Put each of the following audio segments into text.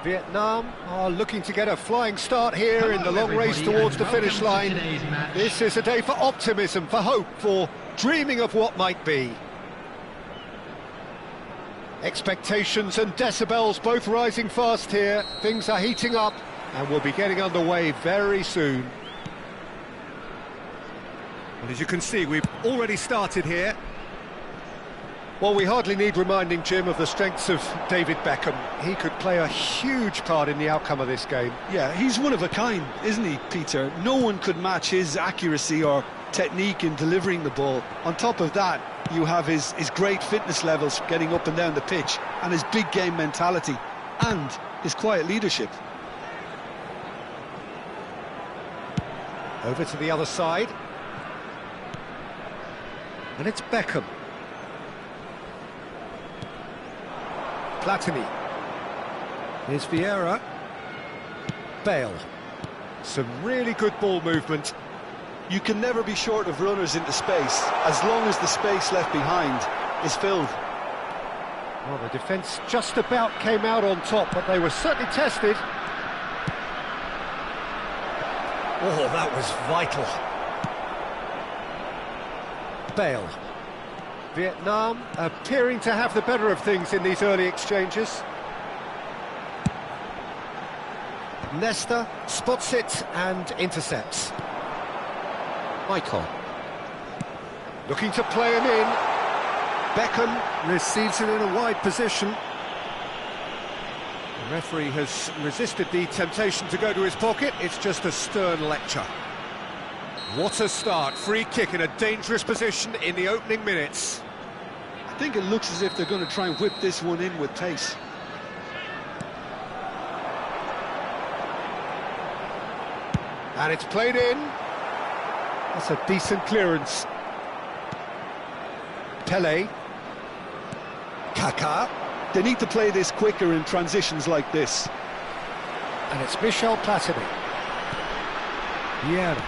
Vietnam are looking to get a flying start here in the long race towards the finish line. This is a day for optimism, for hope, for dreaming of what might be. Expectations and decibels both rising fast here. Things are heating up and we'll be getting underway very soon. Well, as you can see, we've already started here. Well, we hardly need reminding, Jim, of the strengths of David Beckham. He could play a huge part in the outcome of this game. Yeah, he's one of a kind, isn't he, Peter? No one could match his accuracy or technique in delivering the ball. On top of that, you have his great fitness levels getting up and down the pitch, and his big game mentality, and his quiet leadership. Over to the other side. And it's Beckham. Platini. Here's Vieira. Bale. Some really good ball movement. You can never be short of runners into space, as long as the space left behind is filled. Well, the defence just about came out on top, but they were certainly tested. Oh, that was vital. Bale. Vietnam appearing to have the better of things in these early exchanges. Nesta spots it and intercepts. Michael. Looking to play him in. Beckham receives it in a wide position. The referee has resisted the temptation to go to his pocket. It's just a stern lecture. What a start. Free kick in a dangerous position in the opening minutes. I think it looks as if they're going to try and whip this one in with pace. And it's played in. That's a decent clearance. Pele. Kaká. They need to play this quicker in transitions like this. And it's Michel Platini. Vieira.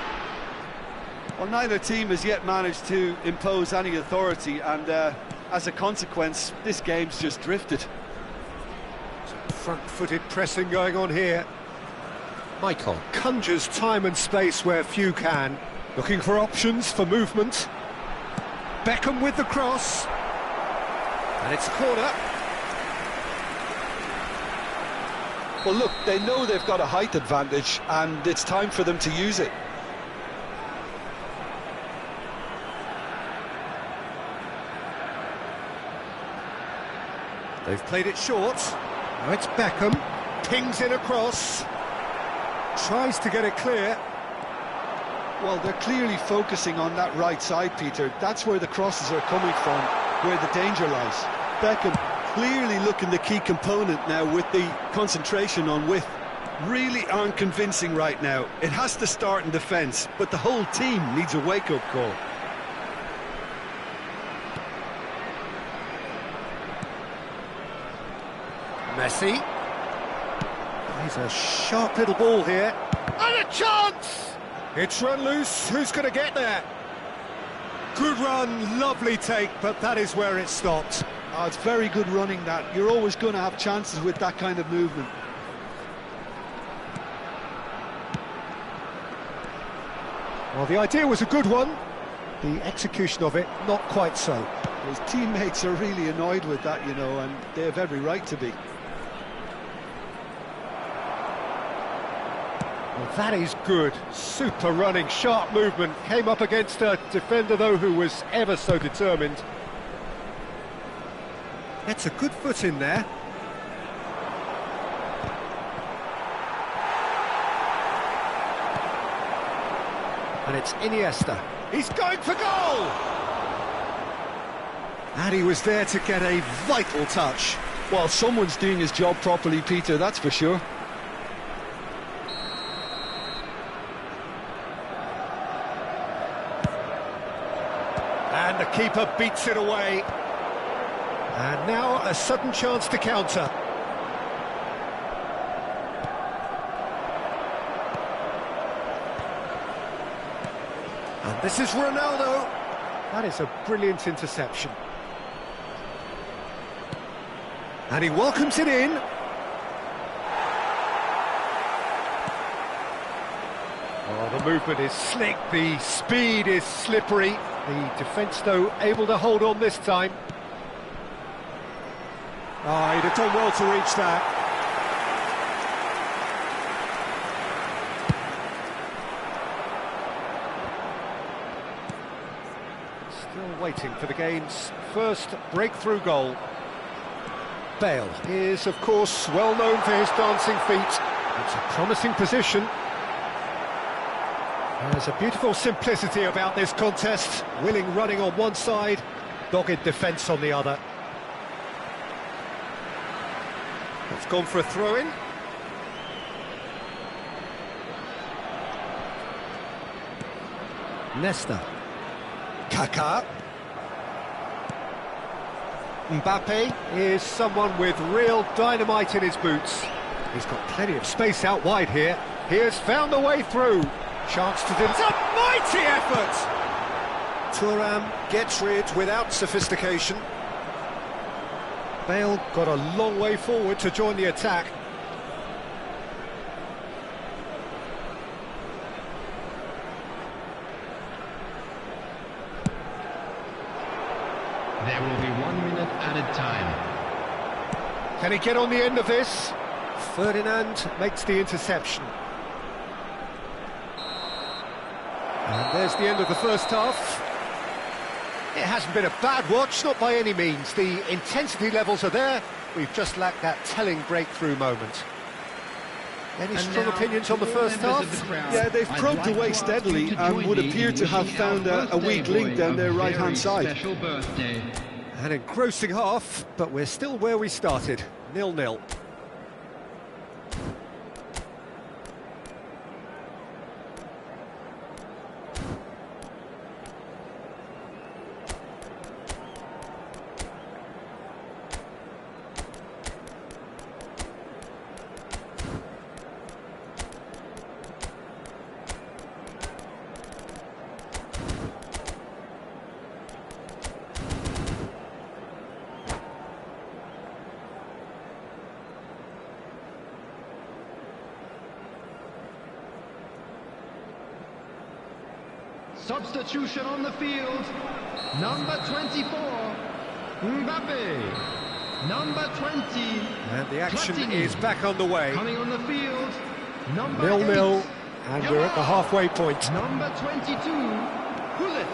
Well, neither team has yet managed to impose any authority, and as a consequence, this game's just drifted. Some front-footed pressing going on here. Michael conjures time and space where few can. Looking for options for movement. Beckham with the cross. And it's a corner. Well, look, they know they've got a height advantage, and it's time for them to use it. They've played it short. Now it's Beckham. Pings in across. Tries to get it clear. Well, they're clearly focusing on that right side, Peter. That's where the crosses are coming from, where the danger lies. Beckham clearly looking the key component now with the concentration on width. Really aren't convincing right now. It has to start in defence, but the whole team needs a wake-up call. Messi. He's a sharp little ball here. And a chance! It's run loose. Who's going to get there? Good run, lovely take, but that is where it stopped. Oh, it's very good running that. You're always going to have chances with that kind of movement. Well, the idea was a good one. The execution of it, not quite so. His teammates are really annoyed with that, you know, and they have every right to be. Well, that is good. Super running, sharp movement. Came up against a defender, though, who was ever so determined. Gets a good foot in there. And it's Iniesta. He's going for goal! And he was there to get a vital touch. Well, someone's doing his job properly, Peter, that's for sure. And the keeper beats it away. And now a sudden chance to counter. And this is Ronaldo. That is a brilliant interception. And he welcomes it in. Oh, the movement is slick, the speed is slippery. The defence, though, able to hold on this time. Oh, he'd have done well to reach that. Still waiting for the game's first breakthrough goal. Bale is, of course, well known for his dancing feet. It's a promising position. There's a beautiful simplicity about this contest. Willing running on one side, dogged defence on the other. It's gone for a throw-in. Nesta. Kaká. Mbappe is someone with real dynamite in his boots. He's got plenty of space out wide here. He has found a way through. Chance to do it's a mighty effort! Thuram gets rid without sophistication. Bale got a long way forward to join the attack. There will be 1 minute added time. Can he get on the end of this? Ferdinand makes the interception. And there's the end of the first half. It hasn't been a bad watch, not by any means. The intensity levels are there. We've just lacked that telling breakthrough moment. Any strong opinions on the first half? Yeah, they've probed away steadily and would appear to have found a weak link down their right-hand side. An engrossing half, but we're still where we started, 0-0. Substitution on the field. Number 24, Mbappe. Number 20. And the action Platini. is back underway. Coming on the field. Number 0-0, 8, and we're at the halfway point. Number 22, Gullit.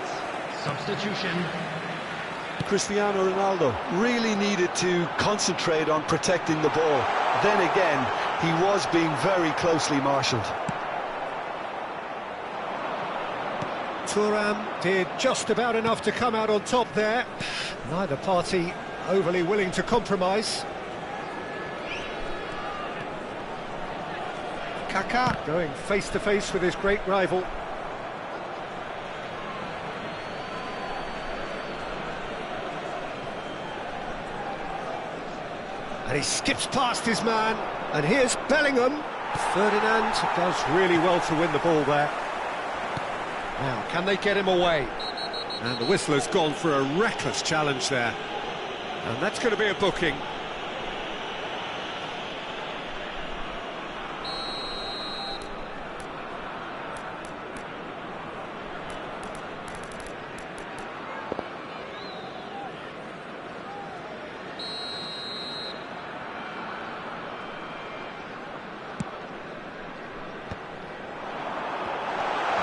Substitution. Cristiano Ronaldo really needed to concentrate on protecting the ball. Then again, he was being very closely marshalled. Thuram did just about enough to come out on top there. Neither party overly willing to compromise. Kaká going face to face with his great rival. And he skips past his man, and here's Bellingham. Ferdinand does really well to win the ball there. Now, can they get him away? And the whistler's gone for a reckless challenge there. And that's going to be a booking.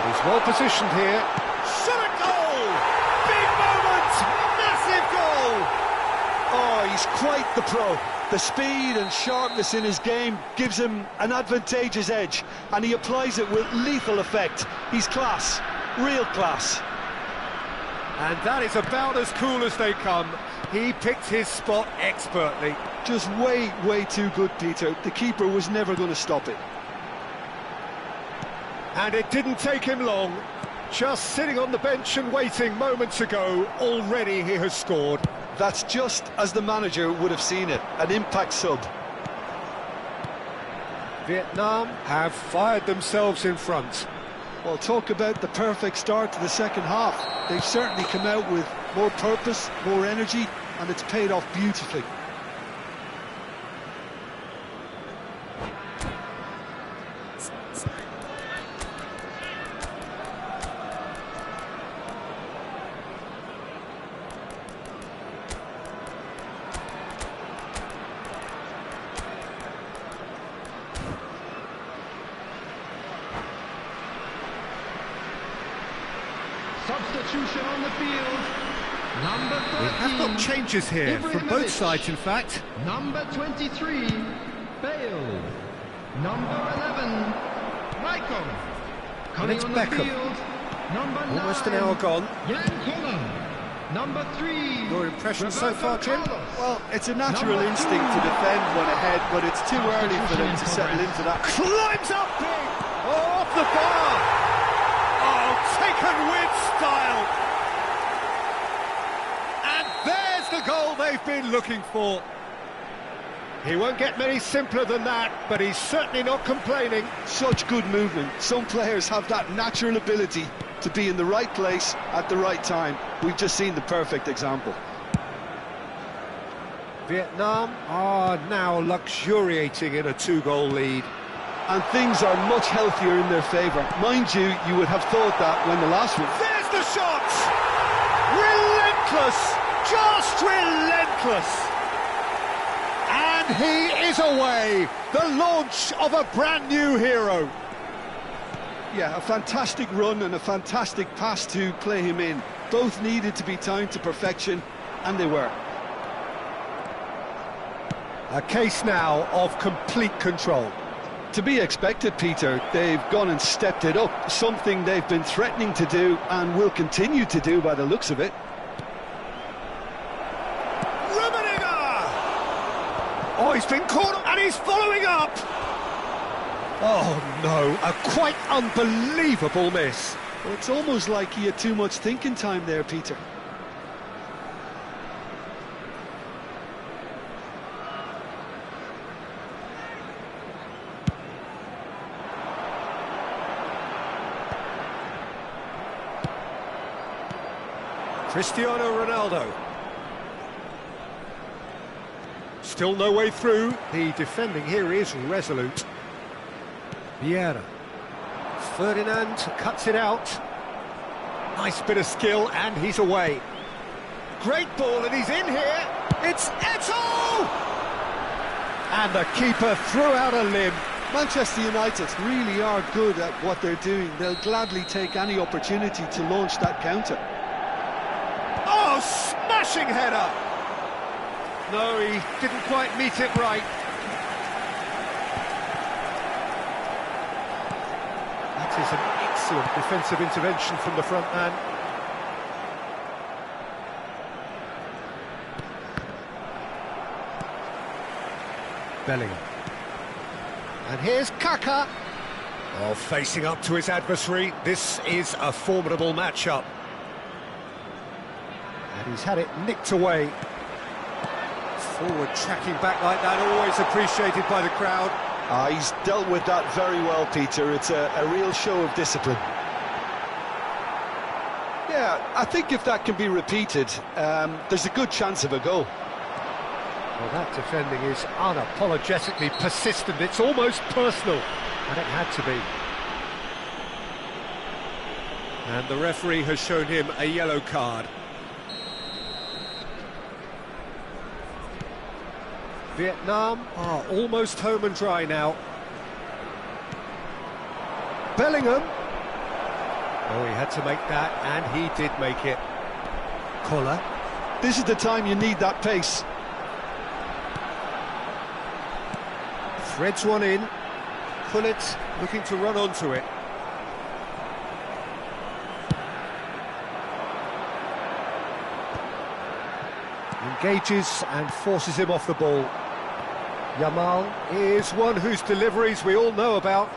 He's well positioned here. Shot a goal! Big moment! Massive goal! Oh, he's quite the pro. The speed and sharpness in his game gives him an advantageous edge, and he applies it with lethal effect. He's class, real class. And that is about as cool as they come. He picked his spot expertly. Just way too good, Peter. The keeper was never going to stop it. And it didn't take him long. Just sitting on the bench and waiting moments ago, already he has scored. That's just as the manager would have seen it, an impact sub. Vietnam have fired themselves in front. Well, talk about the perfect start to the second half. They've certainly come out with more purpose, more energy, and it's paid off beautifully. Substitution on the field. Number 13. We have got changes here from both Ibrahimovic. sides, in fact. Number 23, Bale. Number 11, Michael. Coming it's on Beckham. the field. Number 9, Almost an hour gone. Jan Koller. Number 3, Your impression so far, Jim? Carlos. Well, it's a natural Number instinct 2. to defend one ahead, but it's too early for them to settle into that. Climbs up big! Oh, off the bar! Oh, taken with style! And there's the goal they've been looking for. He won't get many simpler than that, but he's certainly not complaining. Such good movement. Some players have that natural ability to be in the right place at the right time. We've just seen the perfect example. Vietnam are now luxuriating in a two-goal lead. And things are much healthier in their favour. Mind you, you would have thought that when the last one... There's the shot! Relentless! Just relentless! And he is away! The launch of a brand new hero. Yeah, a fantastic run and a fantastic pass to play him in. Both needed to be timed to perfection, and they were. A case now of complete control. To be expected, Peter. They've gone and stepped it up, something they've been threatening to do and will continue to do by the looks of it. Rummenigge! Oh, he's been caught and he's following up! Oh no, a quite unbelievable miss. Well, it's almost like he had too much thinking time there, Peter. Cristiano Ronaldo. Still no way through. The defending here is resolute. Vieira. Ferdinand cuts it out. Nice bit of skill, and he's away. Great ball, and he's in here. It's Eto'o! And the keeper threw out a limb. Manchester United really are good at what they're doing. They'll gladly take any opportunity to launch that counter. Oh, smashing header! No, he didn't quite meet it right. That is an excellent defensive intervention from the front man. Bellingham. And here's Kaka. Oh, facing up to his adversary. This is a formidable matchup. And he's had it nicked away. Forward tracking back like that, always appreciated by the crowd. He's dealt with that very well, Peter. It's a real show of discipline. Yeah, I think if that can be repeated, there's a good chance of a goal. Well, that defending is unapologetically persistent. It's almost personal, and it had to be. And the referee has shown him a yellow card. Vietnam are almost home and dry now. Bellingham. Oh, he had to make that, and he did make it. Koller. This is the time you need that pace. Threads one in. Gullit looking to run onto it. Engages and forces him off the ball. Yamal is one whose deliveries we all know about.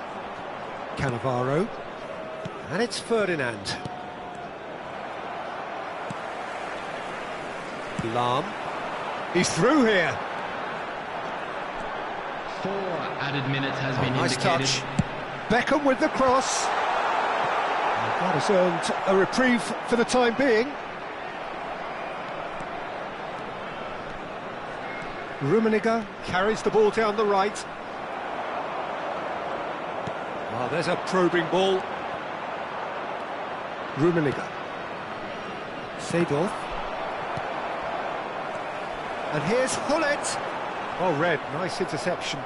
Cannavaro. And it's Ferdinand. Lahm. He's through here. 4 added minutes has been Nice indicated. touch. Beckham with the cross. And that has earned a reprieve for the time being. Rummenigge carries the ball down the right. Oh, there's a probing ball. Rummenigge. Seedorf. And here's Gullit. Oh, Red, nice interception.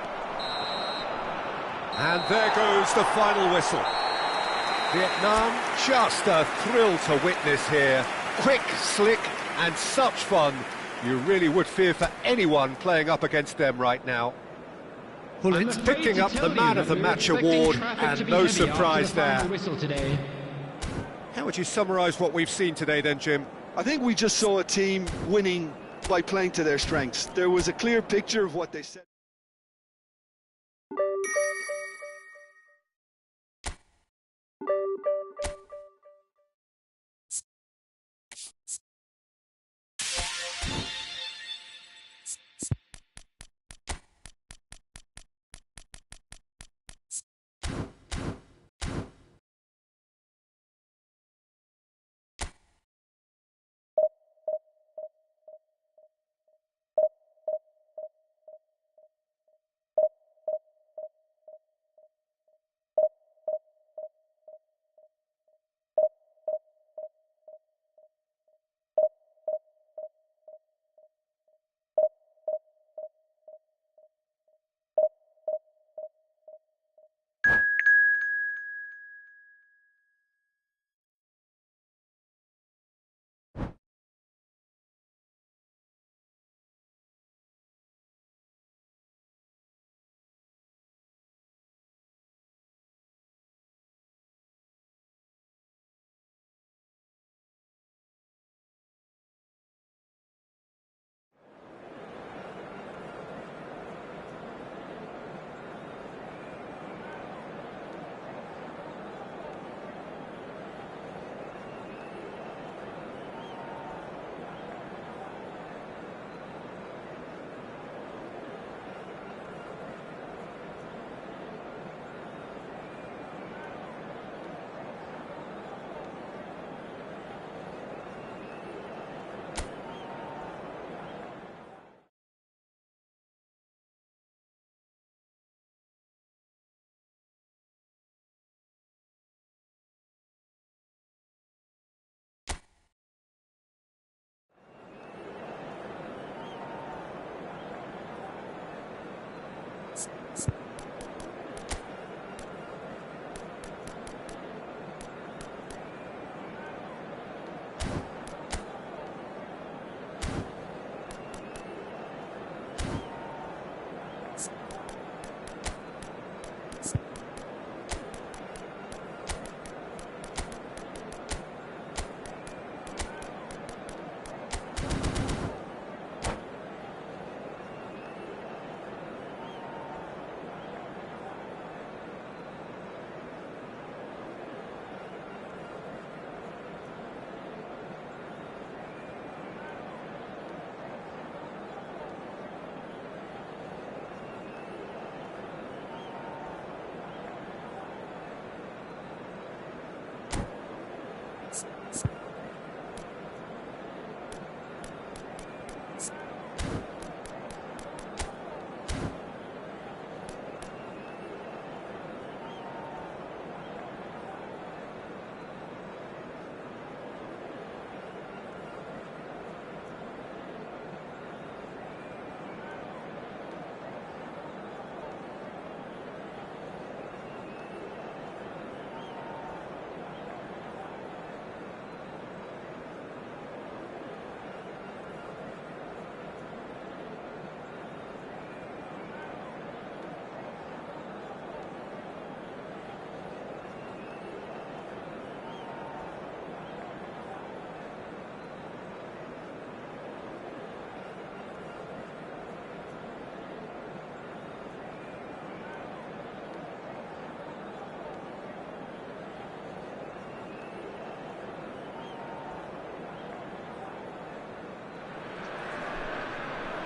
And there goes the final whistle. Vietnam, just a thrill to witness here. Quick, slick, and such fun. You really would fear for anyone playing up against them right now. Gullit picking up the Man of the Match award, and no surprise there. How would you summarise what we've seen today then, Jim? I think we just saw a team winning by playing to their strengths. There was a clear picture of what they said.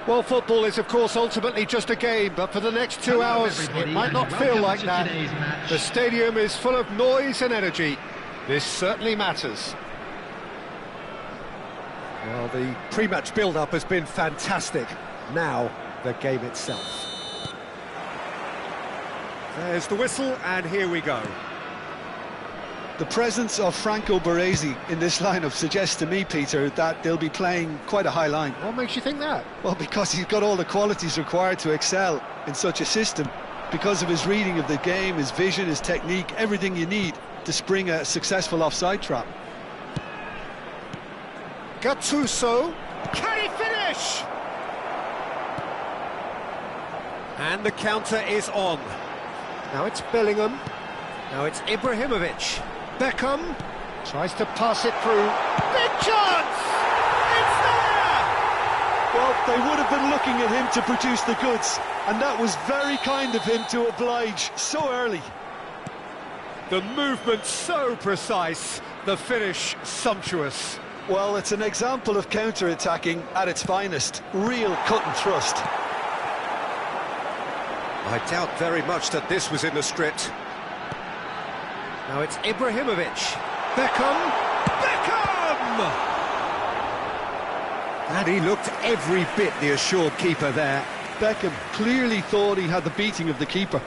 Well, football is, of course, ultimately just a game, but for the next 2 hours, it might not feel like that. The stadium is full of noise and energy. This certainly matters. Well, the pre-match build-up has been fantastic. Now, the game itself. There's the whistle, and here we go. The presence of Franco Baresi in this lineup suggests to me, Peter, that they'll be playing quite a high line. What makes you think that? Well, because he's got all the qualities required to excel in such a system. Because of his reading of the game, his vision, his technique, everything you need to spring a successful offside trap. Gattuso, can he finish? And the counter is on. Now it's Bellingham, now it's Ibrahimovic. Beckham tries to pass it through. Big chance! It's there! Well, they would have been looking at him to produce the goods, and that was very kind of him to oblige so early. The movement so precise, the finish sumptuous. Well, it's an example of counter-attacking at its finest. Real cut and thrust. I doubt very much that this was in the script. Now it's Ibrahimovic. Beckham! And he looked every bit the assured keeper there. Beckham clearly thought he had the beating of the keeper.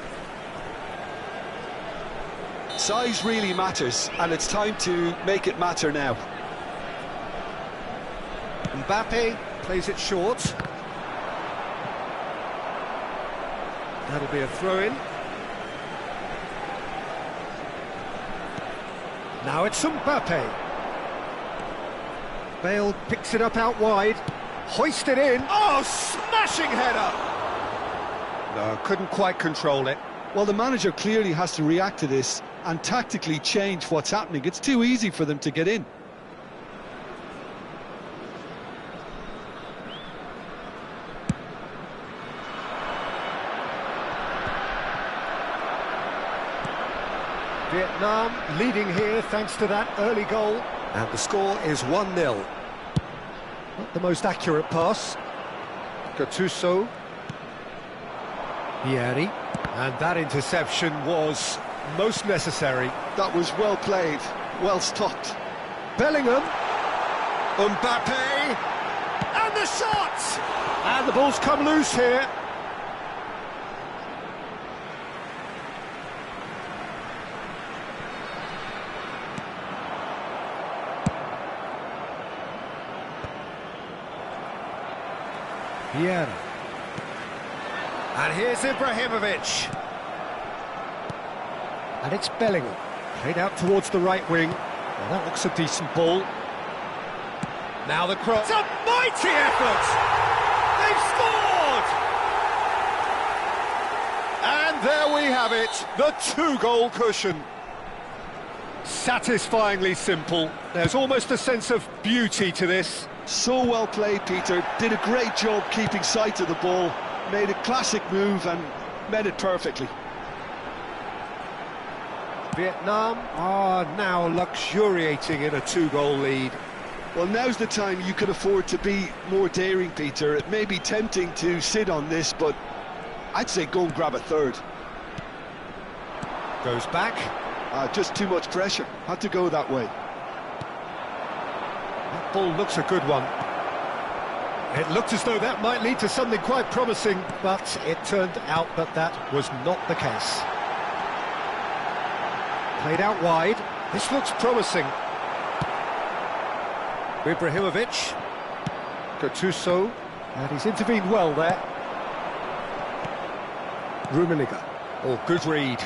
Size really matters, and it's time to make it matter now. Mbappe plays it short. That'll be a throw-in. Now it's Mbappe. Bale picks it up out wide. Hoisted in. Oh, smashing header! No, couldn't quite control it. Well, the manager clearly has to react to this and tactically change what's happening. It's too easy for them to get in. Vietnam leading here thanks to that early goal. And the score is 1-0. Not the most accurate pass. Gattuso. Vieri. And that interception was most necessary. That was well played, well stopped. Bellingham. Mbappe. And the shot! And the ball's come loose here. Vieira. And here's Ibrahimovic. And it's Bellingham. Played out towards the right wing. Well, that looks a decent ball. Now the cross. It's a mighty effort! They've scored! And there we have it, the 2-goal cushion. Satisfyingly simple. There's almost a sense of beauty to this. So well played, Peter. Did a great job keeping sight of the ball. Made a classic move and made it perfectly. Vietnam are now luxuriating in a 2-goal lead. Well, now's the time you can afford to be more daring, Peter. It may be tempting to sit on this, but I'd say go and grab a third. Goes back. Just too much pressure. Had to go that way. That ball looks a good one. It looked as though that might lead to something quite promising, but it turned out that that was not the case. Played out wide. This looks promising. Ibrahimovic. Gattuso. And he's intervened well there. Rummenigge. Oh, good read.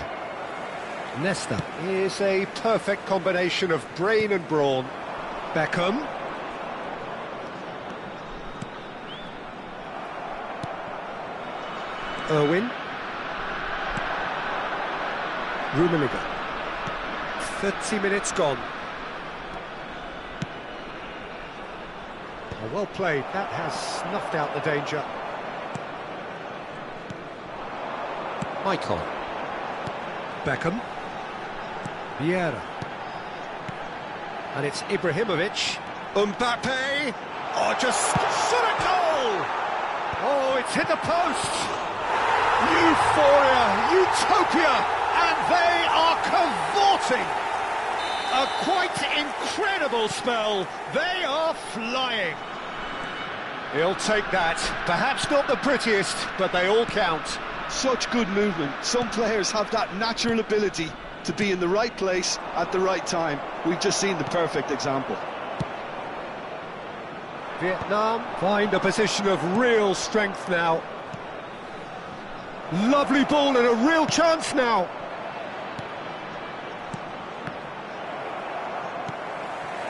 Nesta is a perfect combination of brain and brawn. Beckham. Irwin. Rummenigge. 30 minutes gone. Oh, well played. That has snuffed out the danger. Michael. Beckham. Vieira. And it's Ibrahimovic. Mbappe. Oh, just shot a goal! It's hit the post! Euphoria, utopia, and they are cavorting! A quite incredible spell. They are flying. He'll take that. Perhaps not the prettiest, but they all count. Such good movement. Some players have that natural ability to be in the right place at the right time. We've just seen the perfect example. Vietnam find a position of real strength now. Lovely ball and a real chance now.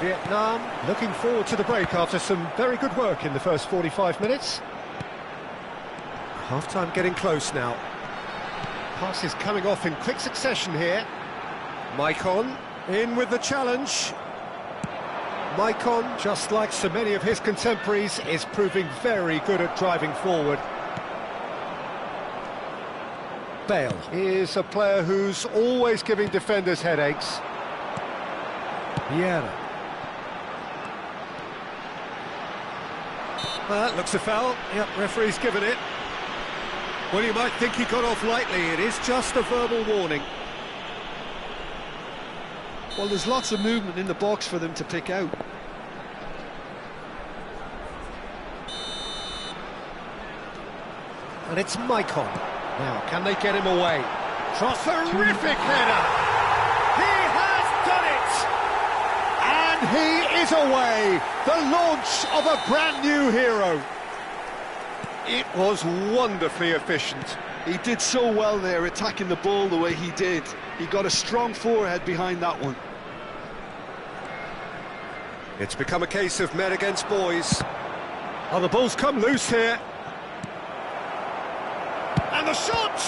Vietnam looking forward to the break after some very good work in the first 45 minutes. Half-time getting close now. Passes coming off in quick succession here. Maicon in with the challenge. Maicon, just like so many of his contemporaries, is proving very good at driving forward. Bale is a player who's always giving defenders headaches. Vieira. That looks a foul. Yep, referee's given it. Well, you might think he got off lightly. It is just a verbal warning. Well, there's lots of movement in the box for them to pick out. And it's Maicon. Now, can they get him away? Terrific header! He has done it! And he is away! The launch of a brand new hero. It was wonderfully efficient. He did so well there, attacking the ball the way he did. He got a strong forehead behind that one. It's become a case of men against boys. Oh, the ball's come loose here. And the shot!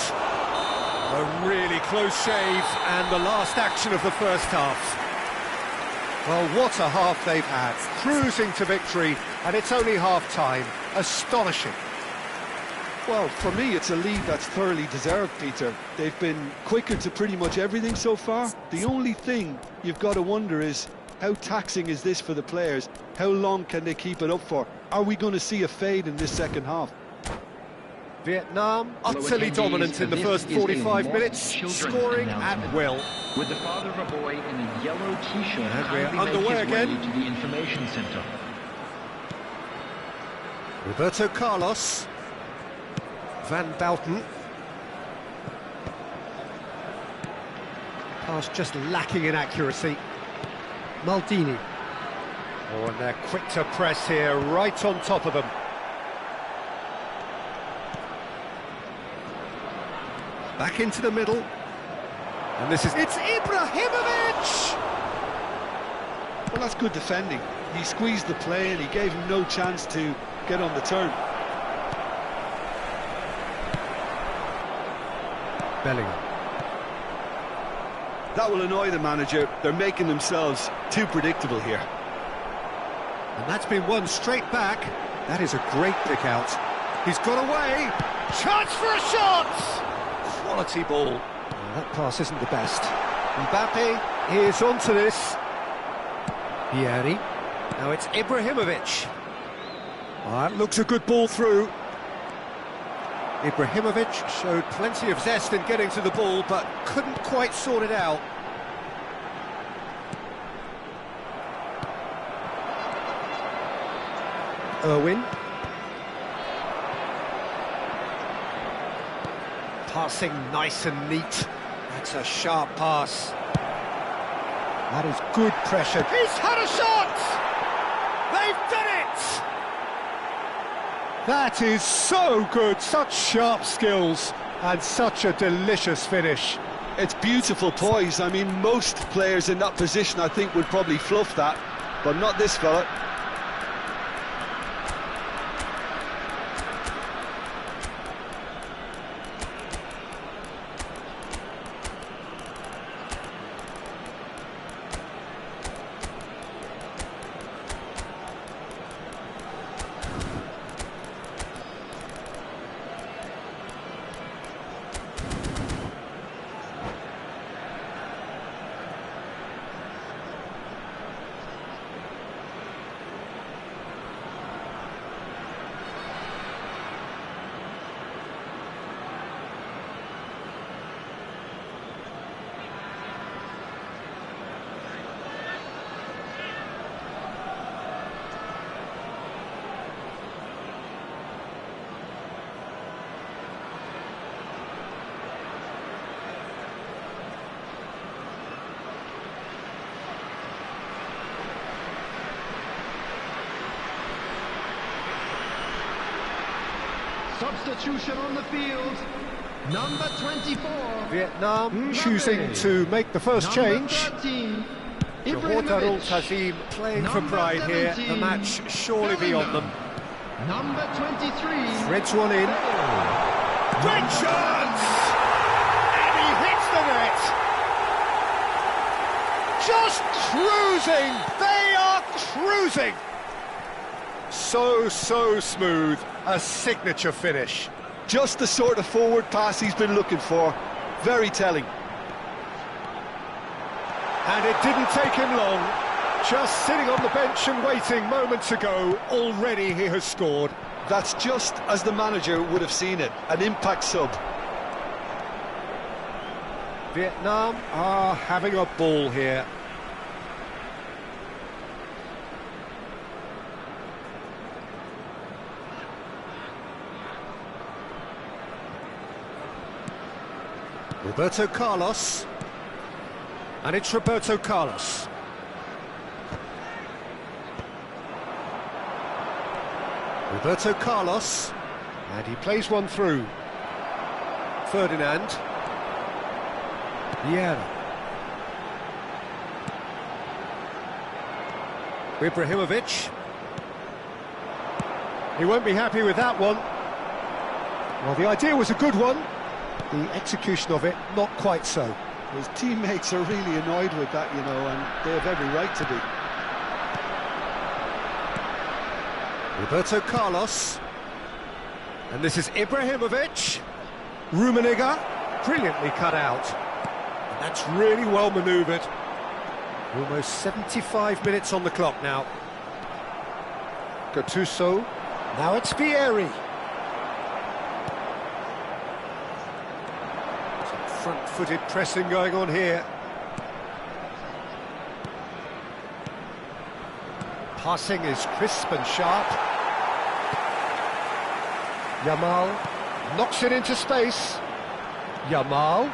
A really close shave, and the last action of the first half. Well, what a half they've had. Cruising to victory, and it's only half-time. Astonishing. Well, for me, it's a lead that's thoroughly deserved, Peter. They've been quicker to pretty much everything so far. The only thing you've got to wonder is, how taxing is this for the players? How long can they keep it up for? Are we going to see a fade in this second half? Vietnam utterly dominant in the first 45 minutes, scoring at will. With the father of a boy in a yellow t-shirt, And we're kindly underway make his again. way to the information centre. Roberto Carlos. Van Bouten. Pass just lacking in accuracy. Maldini. Oh, and they're quick to press here, right on top of them. Back into the middle. And this is... It's Ibrahimovic! Well, that's good defending. He squeezed the play and he gave him no chance to get on the turn. Bellingham. That will annoy the manager. They're making themselves too predictable here. And that's been won straight back. That is a great pick out. He's got away. Chance for a shot! Quality ball. Well, that pass isn't the best. Mbappe is onto this. Vieri. Now it's Ibrahimovic. That looks a good ball through. Ibrahimovic showed plenty of zest in getting to the ball, but couldn't quite sort it out. Irwin. Passing nice and neat. That's a sharp pass. That is good pressure. He's had a shot! They've done it! That is so good, such sharp skills, and such a delicious finish. It's beautiful poise. I mean, most players in that position, I think, would probably fluff that, but not this fella. substitution on the field. Number 24. Vietnam choosing to make the first change. 13. Johor Darul Ta'zim playing for pride here. The match surely beyond them. Number 23. Threads one in. Great chance! And he hits the net! Just cruising! They are cruising! So smooth. A signature finish. Just the sort of forward pass he's been looking for. Very telling. And it didn't take him long. Just sitting on the bench and waiting moments ago, already he has scored. That's just as the manager would have seen it, an impact sub. Vietnam are having a ball here. Roberto Carlos. And it's Roberto Carlos. Roberto Carlos. And he plays one through. Ferdinand. Vieira. Ibrahimovic. He won't be happy with that one. Well, the idea was a good one. The execution of it, not quite so. His teammates are really annoyed with that, you know, and they have every right to be. Roberto Carlos. And this is Ibrahimovic. Rummenigge, brilliantly cut out. And that's really well manoeuvred. Almost 75 minutes on the clock now. Gattuso. Now it's Vieri. Some front-footed pressing going on here. Passing is crisp and sharp. Yamal knocks it into space. Yamal,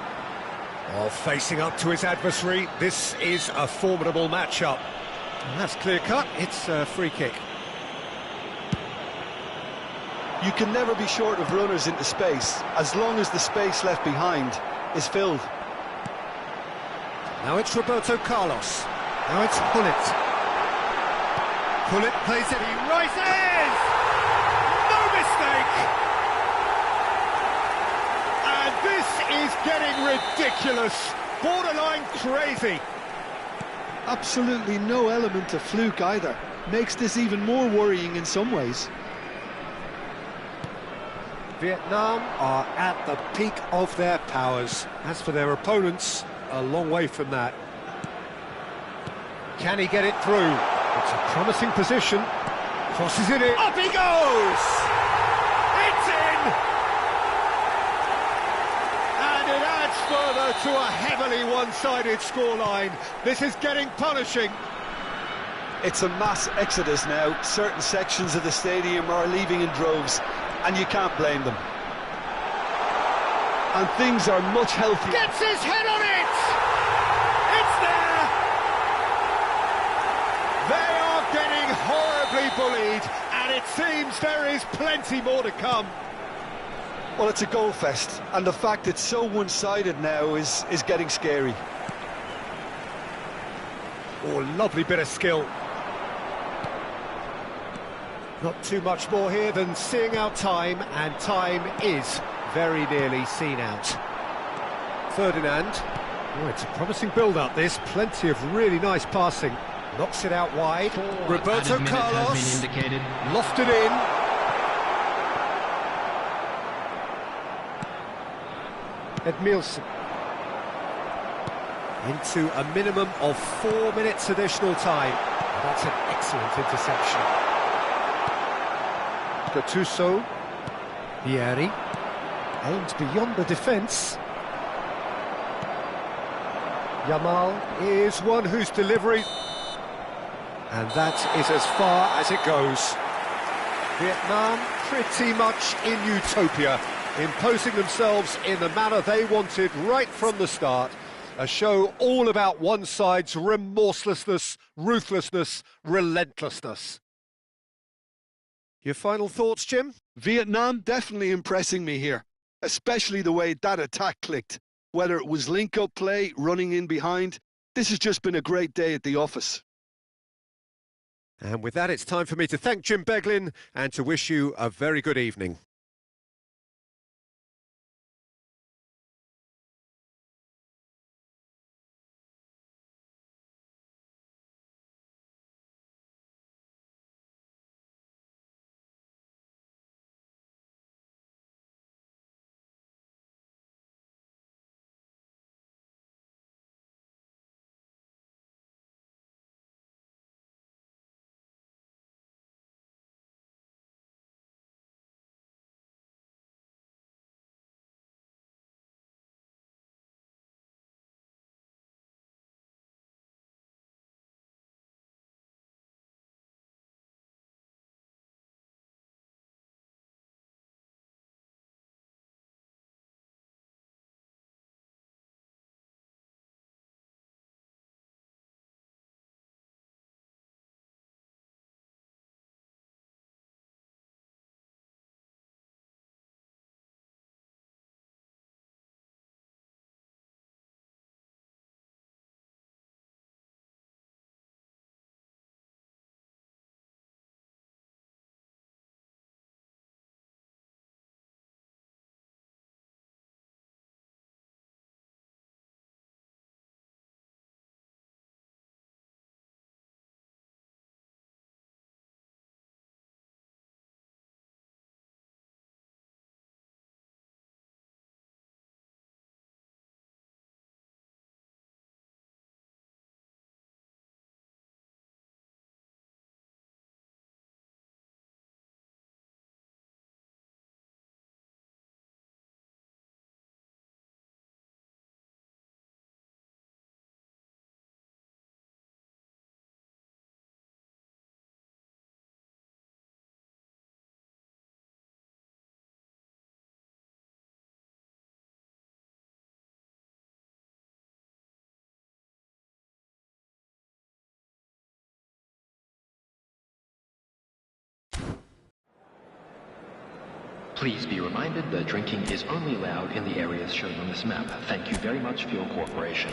facing up to his adversary. This is a formidable matchup. And that's clear-cut. It's a free kick. You can never be short of runners into space, as long as the space left behind is filled. Now it's Roberto Carlos. Now it's Gullit. Gullit plays it, he rises! No mistake! And this is getting ridiculous, borderline crazy. Absolutely no element of fluke either. Makes this even more worrying in some ways. Vietnam are at the peak of their powers. As for their opponents, a long way from that. Can he get it through? It's a promising position. Crosses it in. Up he goes! It's in! And it adds further to a heavily one-sided scoreline. This is getting punishing. It's a mass exodus now. Certain sections of the stadium are leaving in droves, and you can't blame them. And things are much healthier. Gets his head on it! It's there! They are getting horribly bullied, and it seems there is plenty more to come. Well, it's a goal fest, and the fact it's so one-sided now is getting scary. Oh, lovely bit of skill. Not too much more here than seeing out time, and time is very nearly seen out. Ferdinand. Oh, it's a promising build-up, this. Plenty of really nice passing. Knocks it out wide. Roberto Carlos. Lofted in. Edmilson. Into a minimum of 4 minutes additional time. That's an excellent interception. Gattuso. Vieri. Aimed beyond the defence. Yamal is one whose delivery... And that is as far as it goes. Vietnam pretty much in utopia, imposing themselves in the manner they wanted right from the start. A show all about one side's remorselessness, ruthlessness, relentlessness. Your final thoughts, Jim? Vietnam definitely impressing me here, especially the way that attack clicked. Whether it was link-up play, running in behind, this has just been a great day at the office. And with that, it's time for me to thank Jim Beglin and to wish you a very good evening. Please be reminded that drinking is only allowed in the areas shown on this map. Thank you very much for your cooperation.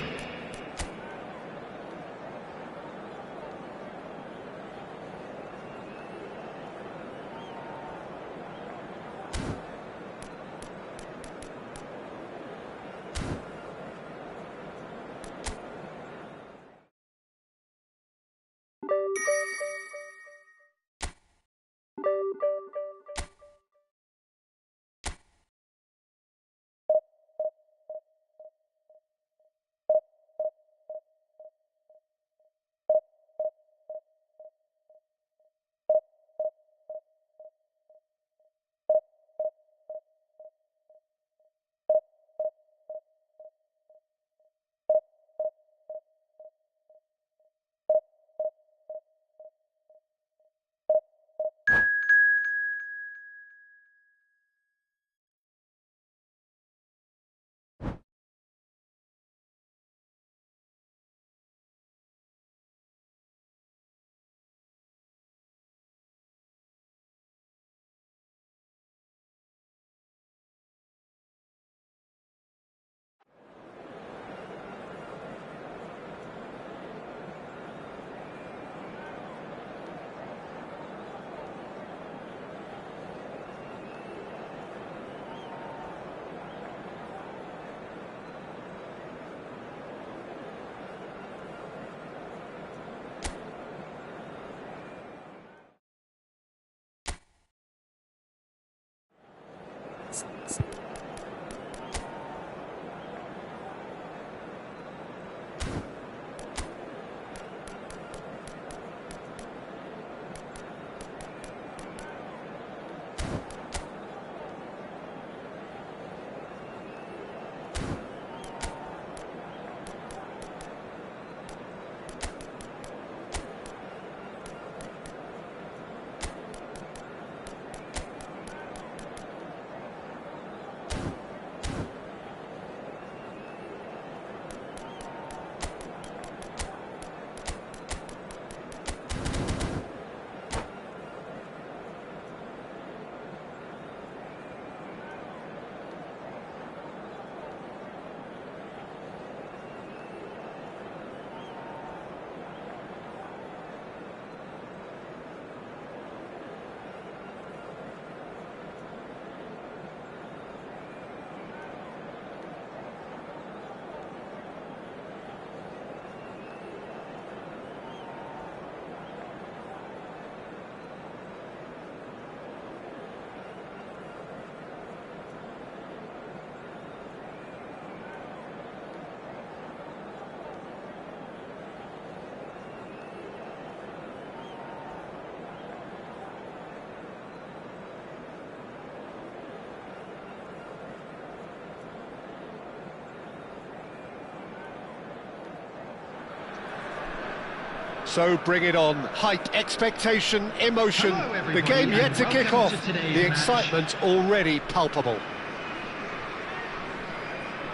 So bring it on. Hype, expectation, emotion. Hello, The game everybody, yet and to kick welcome off. to today's The match. excitement already palpable.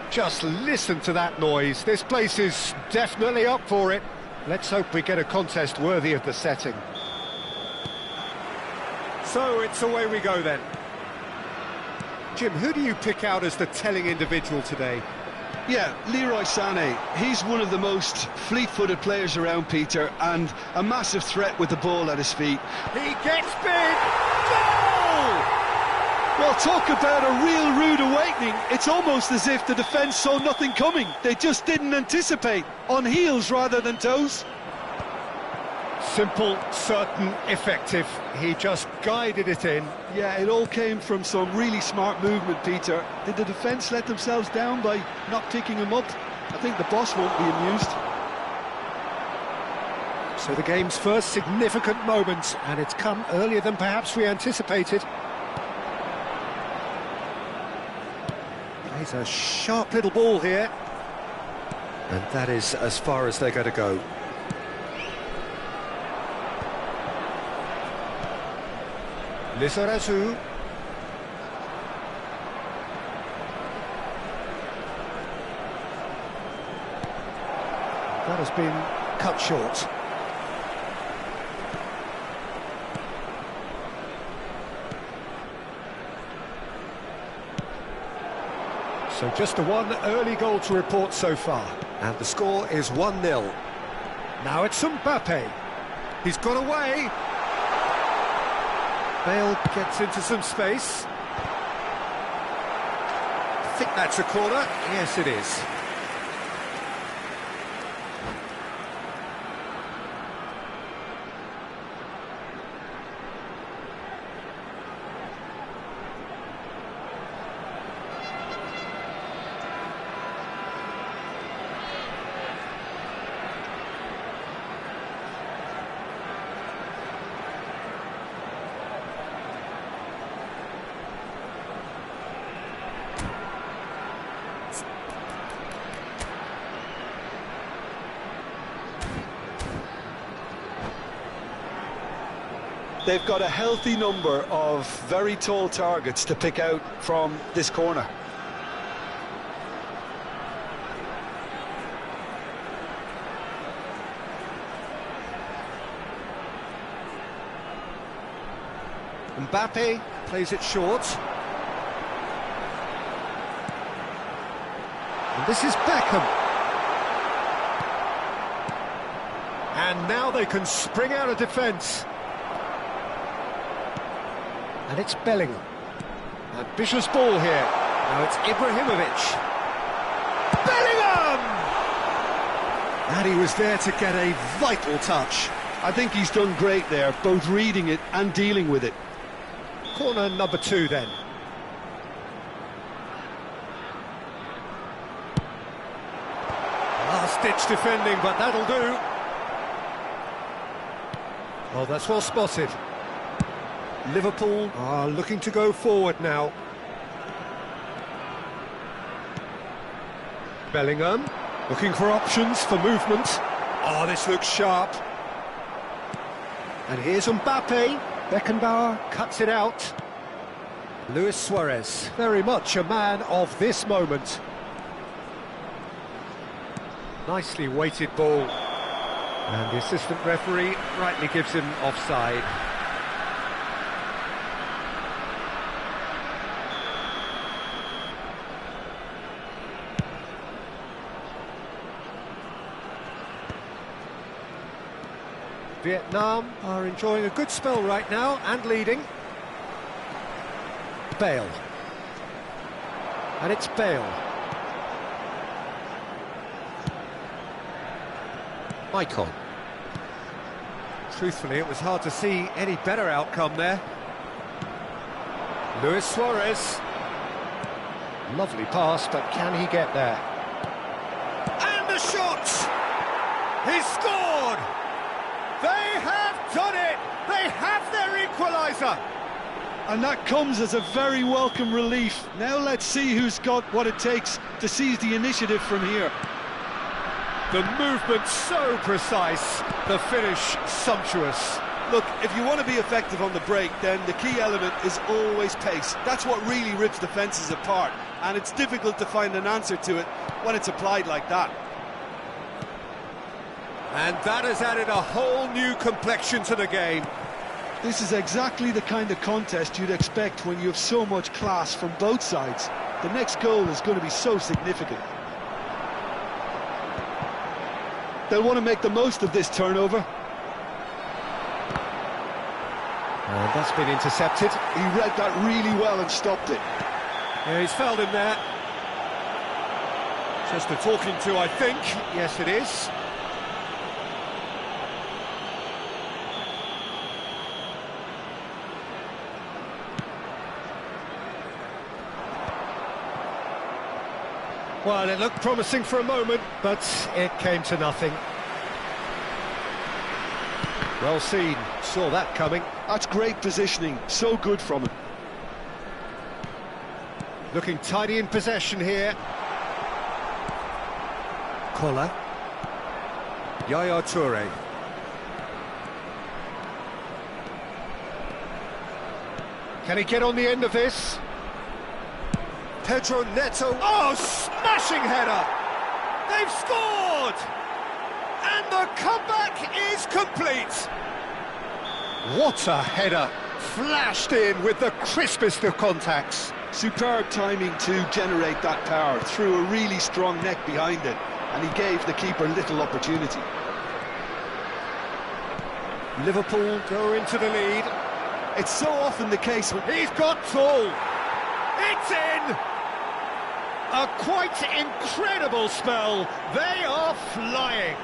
Just listen to that noise. This place is definitely up for it. Let's hope we get a contest worthy of the setting. So it's away we go then. Jim, who do you pick out as the telling individual today? Yeah, Leroy Sané. He's one of the most fleet-footed players around, Peter, and a massive threat with the ball at his feet. He gets big! Goal! Well, talk about a real rude awakening. It's almost as if the defence saw nothing coming. They just didn't anticipate. On heels rather than toes. Simple, certain, effective. He just guided it in. Yeah, it all came from some really smart movement, Peter. Did the defence let themselves down by not picking him up? I think the boss won't be amused. So the game's first significant moment, and it's come earlier than perhaps we anticipated. Plays a sharp little ball here. And that is as far as they're going to go. Lizarazu. That has been cut short. So just the one early goal to report so far. And the score is 1-0. Now it's Mbappe. He's got away. Bale gets into some space. I think that's a corner. Yes, it is. They've got a healthy number of very tall targets to pick out from this corner. Mbappe plays it short. And this is Beckham. And now they can spring out of defence. And it's Bellingham. Ambitious ball here. Now it's Ibrahimovic. Bellingham! And he was there to get a vital touch. I think he's done great there, both reading it and dealing with it. Corner number 2 then. Last-ditch defending, but that'll do. Oh, that's well spotted. Liverpool are looking to go forward now. Bellingham looking for options for movement. Oh, this looks sharp. And here's Mbappe. Beckenbauer cuts it out. Luis Suarez, very much a man of this moment. Nicely weighted ball. And the assistant referee rightly gives him offside. Vietnam are enjoying a good spell right now and leading. Bale. And it's Bale. Maicon. Truthfully, it was hard to see any better outcome there. Luis Suarez. Lovely pass, but can he get there? And the shot! He's scored! They have done it! They have their equaliser! And that comes as a very welcome relief. Now let's see who's got what it takes to seize the initiative from here. The movement so precise, the finish sumptuous. Look, if you want to be effective on the break, then the key element is always pace. That's what really rips defences apart, and it's difficult to find an answer to it when it's applied like that. And that has added a whole new complexion to the game. This is exactly the kind of contest you'd expect when you have so much class from both sides. The next goal is going to be so significant. They'll want to make the most of this turnover. And that's been intercepted. He read that really well and stopped it. Yeah, he's fouled him there. Just a talking to, I think. Yes, it is. Well, it looked promising for a moment, but it came to nothing. Well seen, saw that coming. That's great positioning, so good from him. Looking tidy in possession here. Kola. Yaya Toure. Can he get on the end of this? Pedro Neto. Oh, smashing header! They've scored! And the comeback is complete! What a header! Flashed in with the crispest of contacts. Superb timing to generate that power through a really strong neck behind it, and he gave the keeper little opportunity. Liverpool go into the lead. It's so often the case. He's got tall. It's in! A quite incredible spell. They are flying.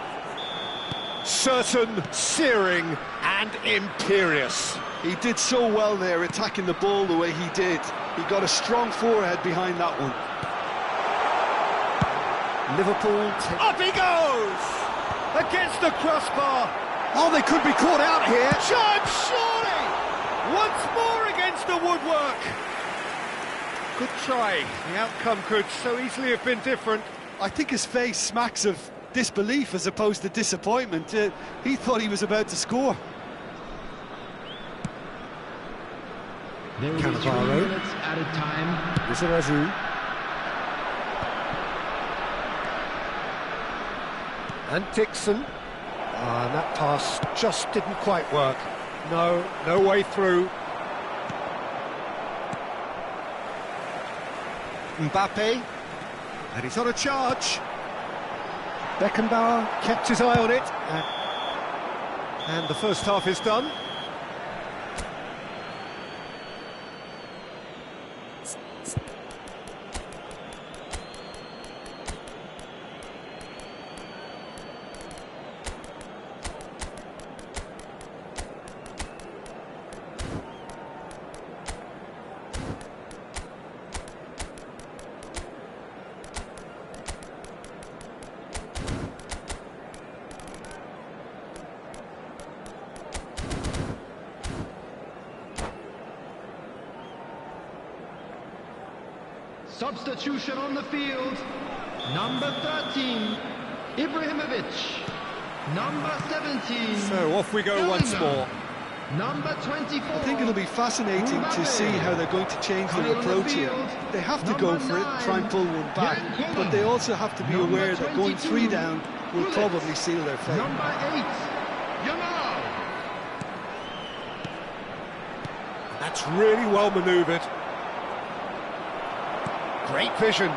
Certain, searing and imperious. He did so well there, attacking the ball the way he did. He got a strong forehead behind that one. Liverpool... Up he goes! Against the crossbar. Oh, they could be caught out here. Chance, surely! Once more against the woodwork. Good try. The outcome could so easily have been different. I think his face smacks of disbelief as opposed to disappointment. He thought he was about to score. There will be 3 minutes at a time. Lizarazu. And Dixon. And that pass just didn't quite work. No way through. Mbappe. And he's on a charge. Beckenbauer kept his eye on it. And the first half is done. Substitution on the field. Number 13, Ibrahimovic. Number 17. So off we go once more. Number 24. I think it'll be fascinating to see how they're going to change their approach here. They have to go for it, try and pull one back, but they also have to be aware that going 3 down will probably seal their fate. Number 8, Yamal. That's really well manoeuvred. Great vision.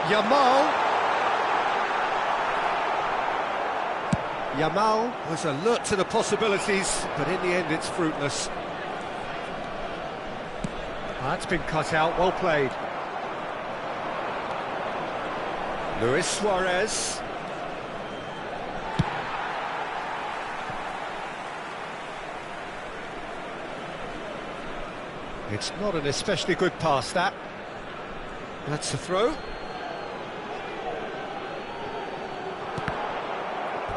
Yamal. Yamal was alert to the possibilities, but in the end it's fruitless. That's been cut out, well played. Luis Suarez. It's not an especially good pass, that. That's the throw.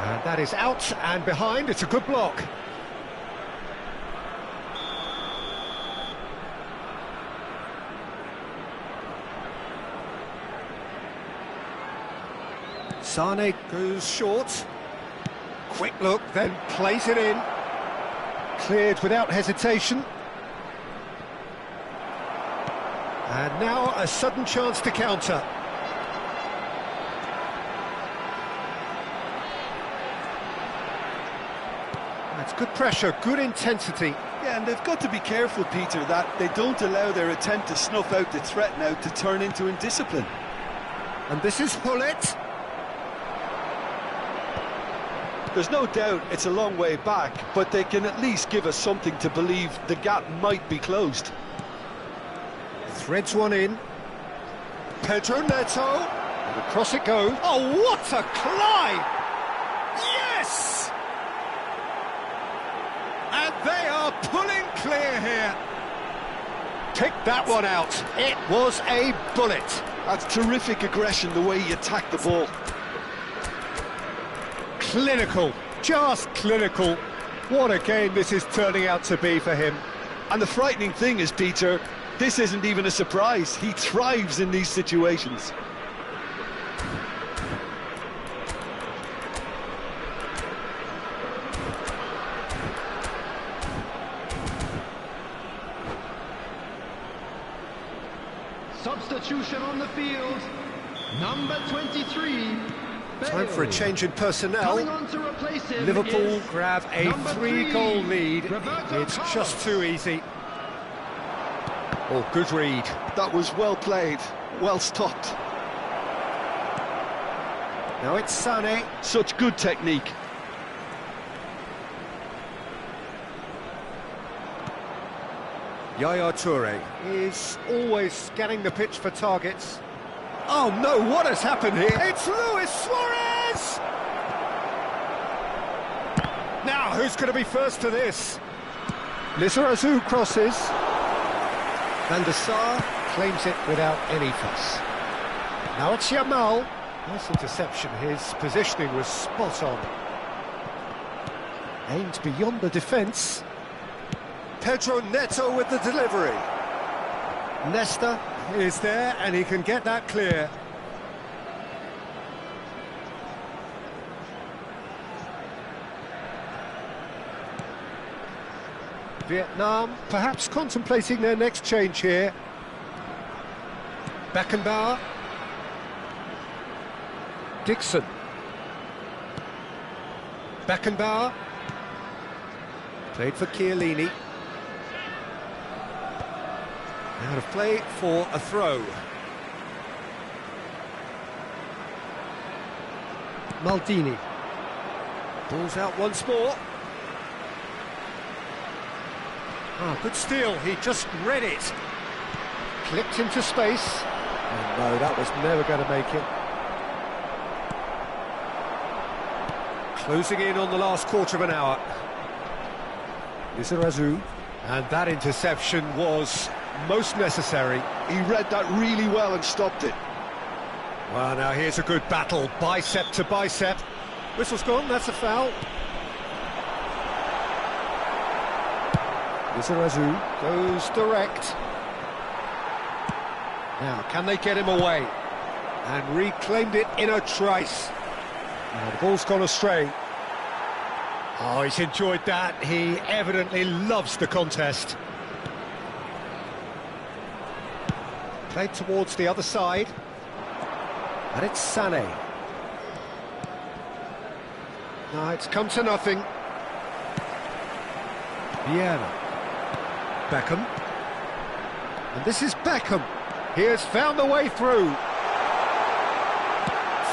And that is out and behind. It's a good block. Sane goes short. Quick look, then plays it in. Cleared without hesitation. And now a sudden chance to counter. That's good pressure, good intensity. Yeah, and they've got to be careful, Peter, that they don't allow their attempt to snuff out the threat now to turn into indiscipline. And this is Hullet. There's no doubt it's a long way back, but they can at least give us something to believe the gap might be closed. Threads one in. Pedro Neto. And across it goes. Oh, what a climb! Yes! And they are pulling clear here. Pick that one out. It was a bullet. That's terrific aggression, the way he attacked the ball. Clinical, just clinical. What a game this is turning out to be for him. And the frightening thing is, Peter, this isn't even a surprise. He thrives in these situations. Substitution on the field, number 23. Time for a change in personnel. Coming on to replace him Liverpool is grab a number 3-goal lead. Roberto It's Carlos. just too easy. Oh, good read. That was well played, well stopped. Now it's Sané. Such good technique. Yaya Toure is always scanning the pitch for targets. Oh no, what has happened here? It's Luis Suarez! Now, who's going to be first to this? Lizarazu crosses. Van der Sar claims it without any fuss. Now it's Yamal. Nice interception, his positioning was spot on. Aimed beyond the defence. Pedro Neto with the delivery. Nesta is there and he can get that clear. Vietnam perhaps contemplating their next change here. Beckenbauer. Dixon. Beckenbauer. Played for Chiellini. Out of play for a throw. Maldini. Ball's out once more. Ah, good steal, he just read it. Clipped into space. And no, that was never going to make it. Closing in on the last quarter of an hour. Lizarazu. And that interception was most necessary. He read that really well and stopped it. Well, now here's a good battle, bicep to bicep. Whistle's gone, that's a foul. Lizarazu goes direct. Now, can they get him away? And reclaimed it in a trice. Now, the ball's gone astray. Oh, he's enjoyed that. He evidently loves the contest. Played towards the other side. And it's Sané. No, it's come to nothing. Vieira. Beckham. And this is Beckham. He has found the way through.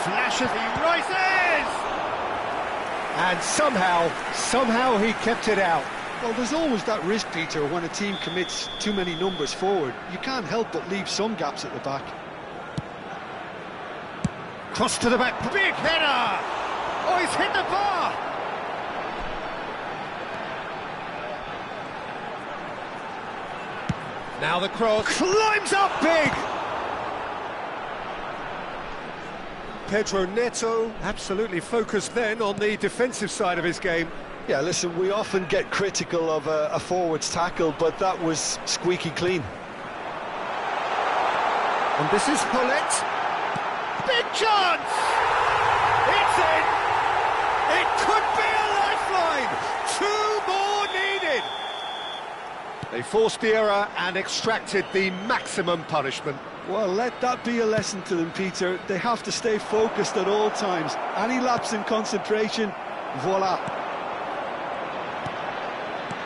Flashes, he rises! And somehow he kept it out. Well, there's always that risk, Peter, when a team commits too many numbers forward. You can't help but leave some gaps at the back. Cross to the back, big header! Oh, he's hit the bar! Now the cross climbs up big! Pedro Neto absolutely focused then on the defensive side of his game. Yeah, listen, we often get critical of a forward's tackle, but that was squeaky clean. And this is Hullet. Big chance! It's in! It could be touchline! 2 more needed! They forced the error and extracted the maximum punishment. Well, let that be a lesson to them, Peter. They have to stay focused at all times. Any lapse in concentration, voila.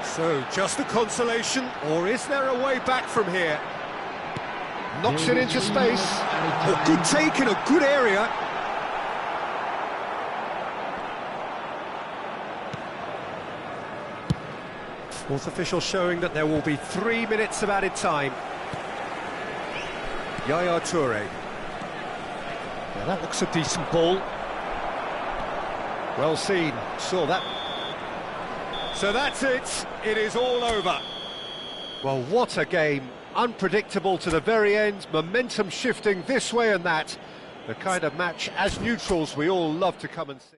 So, just a consolation, or is there a way back from here? Knocks it into space. A good take in a good area. Fourth official showing that there will be 3 minutes of added time. Yaya Toure. Yeah, that looks a decent ball. Well seen, saw that. So that's it, it is all over. Well, what a game. Unpredictable to the very end, momentum shifting this way and that. The kind of match, as neutrals, we all love to come and see.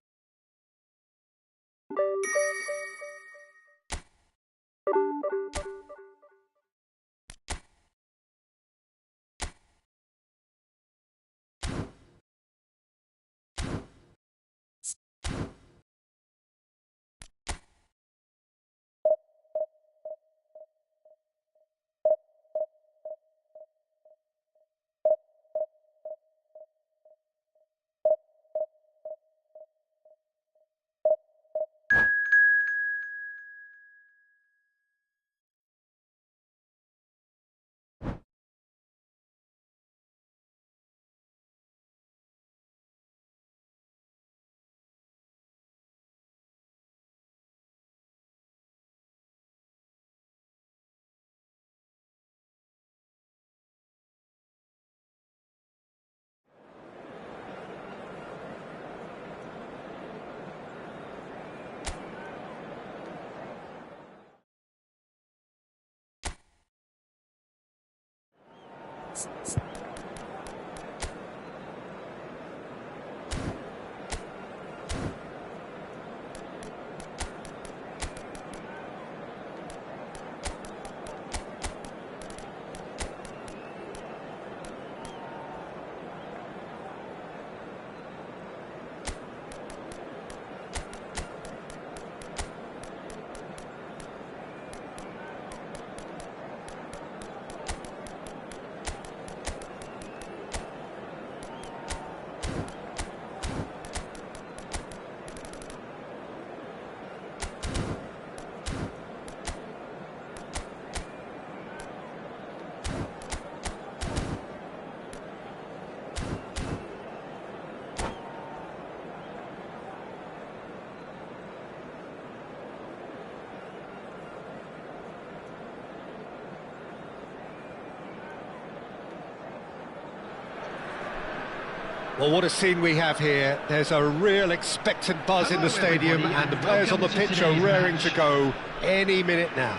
Well, what a scene we have here. There's a real expectant buzz in the stadium, and the players on the pitch are raring to go any minute now.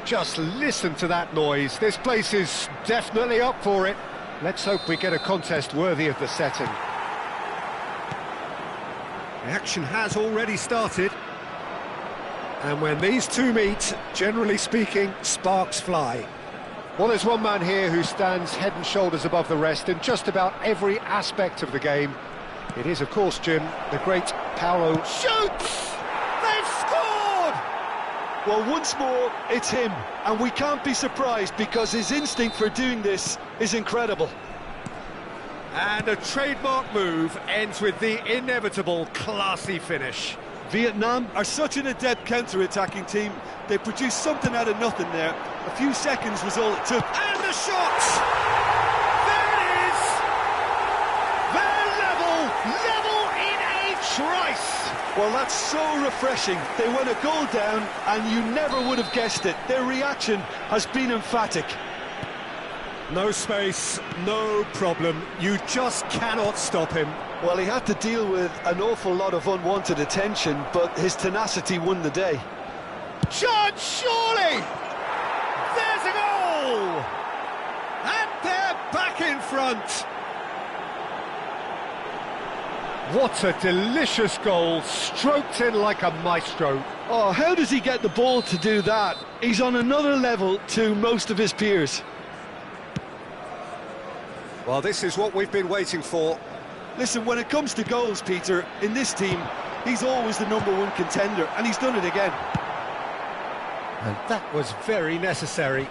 Just listen to that noise. This place is definitely up for it. Let's hope we get a contest worthy of the setting. The action has already started. And when these two meet, generally speaking, sparks fly. Well, there's one man here who stands head and shoulders above the rest in just about every aspect of the game. It is, of course, Jim, the great Paulo. Shoots! They've scored! Well, once more, it's him, and we can't be surprised because his instinct for doing this is incredible. And a trademark move ends with the inevitable classy finish. Vietnam are such an adept counter-attacking team. They produced something out of nothing there. A few seconds was all it took. And the shot! There it is! They're level in a trice! Well, that's so refreshing. They went a goal down, and you never would have guessed it. Their reaction has been emphatic. No space, no problem. You just cannot stop him. Well, he had to deal with an awful lot of unwanted attention, but his tenacity won the day. Judge, surely! There's a goal! And they're back in front! What a delicious goal, stroked in like a maestro. Oh, how does he get the ball to do that? He's on another level to most of his peers. Well, this is what we've been waiting for. Listen, when it comes to goals, Peter, in this team, He's always the #1 contender, and he's done it again. And that was very necessary.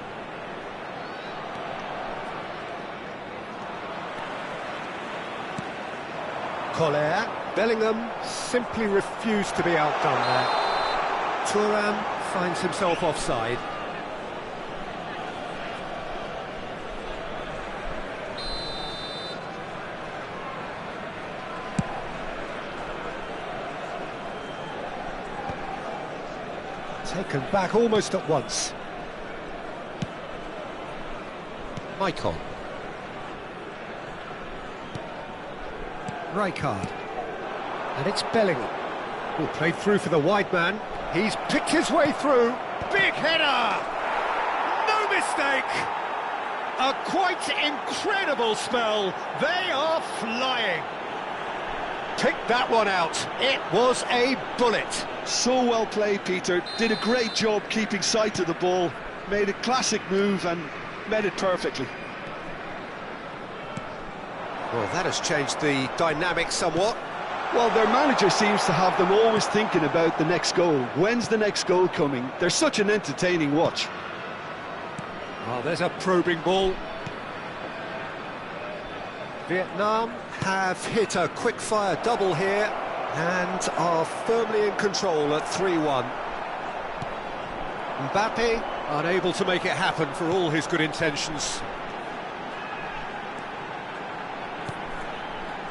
Collier, Bellingham simply refused to be outdone there. Thuram finds himself offside. Taken back almost at once. Maicon. Rijkaard. And it's Bellingham. Oh, played through for the wide man. He's picked his way through. Big header! No mistake! A quite incredible spell. They are flying. Picked that one out. It was a bullet. So well played, Peter. Did a great job keeping sight of the ball. Made a classic move and met it perfectly. Well, that has changed the dynamic somewhat. Well, their manager seems to have them always thinking about the next goal. When's the next goal coming? They're such an entertaining watch. Well, there's a probing ball. Vietnam have hit a quick-fire double here and are firmly in control at 3-1. Mbappe unable to make it happen for all his good intentions.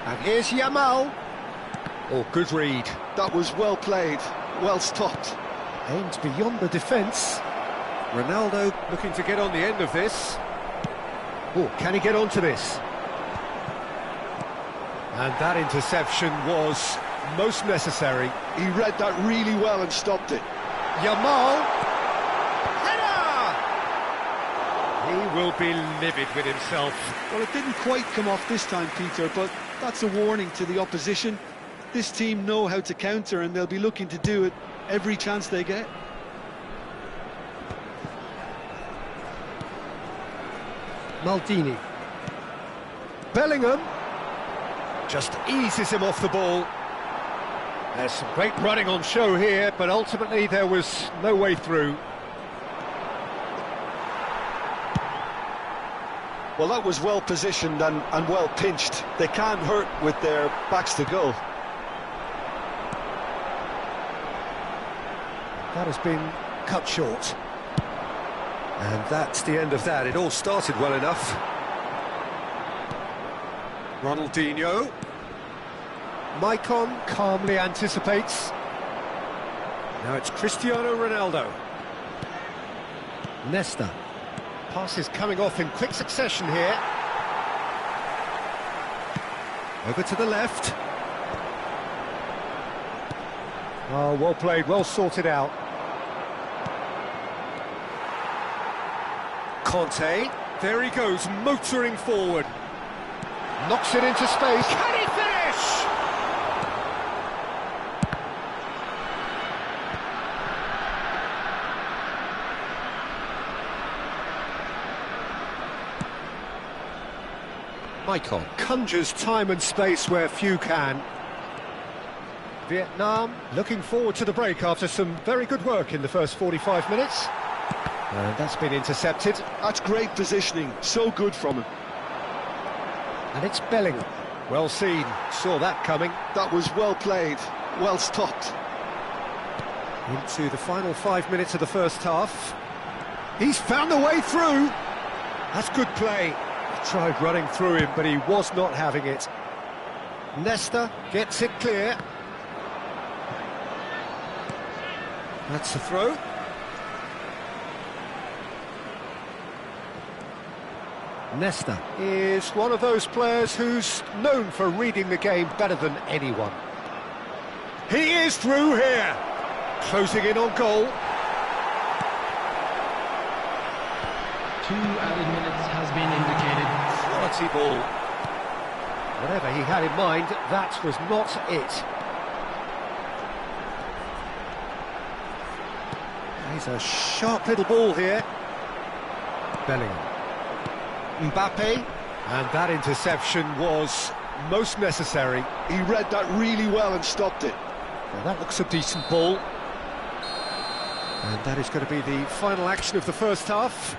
And here's Yamal. Oh, good read. That was well played, well stopped. Aimed beyond the defence. Ronaldo looking to get on the end of this. Oh, can he get onto this? And that interception was most necessary. He read that really well and stopped it. Yamal. Header! He will be livid with himself. Well, it didn't quite come off this time, Peter, but that's a warning to the opposition. This team know how to counter, and they'll be looking to do it every chance they get. Maldini. Bellingham just eases him off the ball. There's some great running on show here, but ultimately there was no way through. Well, that was well positioned and well pinched. They can't hurt with their backs to goal. That has been cut short. And that's the end of that. It all started well enough. Ronaldinho. Maicon calmly anticipates. Now it's Cristiano Ronaldo. Nesta. Passes coming off in quick succession here. Over to the left. Oh, well played, well sorted out. Conte, there he goes, motoring forward. Knocks it into space. Can he finish? Maicon conjures time and space where few can. Vietnam looking forward to the break after some very good work in the first 45 minutes. And that's been intercepted. That's great positioning, so good from him. And it's Bellingham. Well seen, saw that coming. That was well played, well stopped. Into the final 5 minutes of the first half. He's found a way through. That's good play. He tried running through him, but he was not having it. Nesta gets it clear. That's the throw. Nesta is one of those players who's known for reading the game better than anyone. He is through here, closing in on goal. 2 added minutes has been indicated. Quality ball. Whatever he had in mind, that was not it. He's a sharp little ball here. Bellingham. Mbappe, and that interception was most necessary. He read that really well and stopped it. Well, that looks a decent ball. And that is going to be the final action of the first half.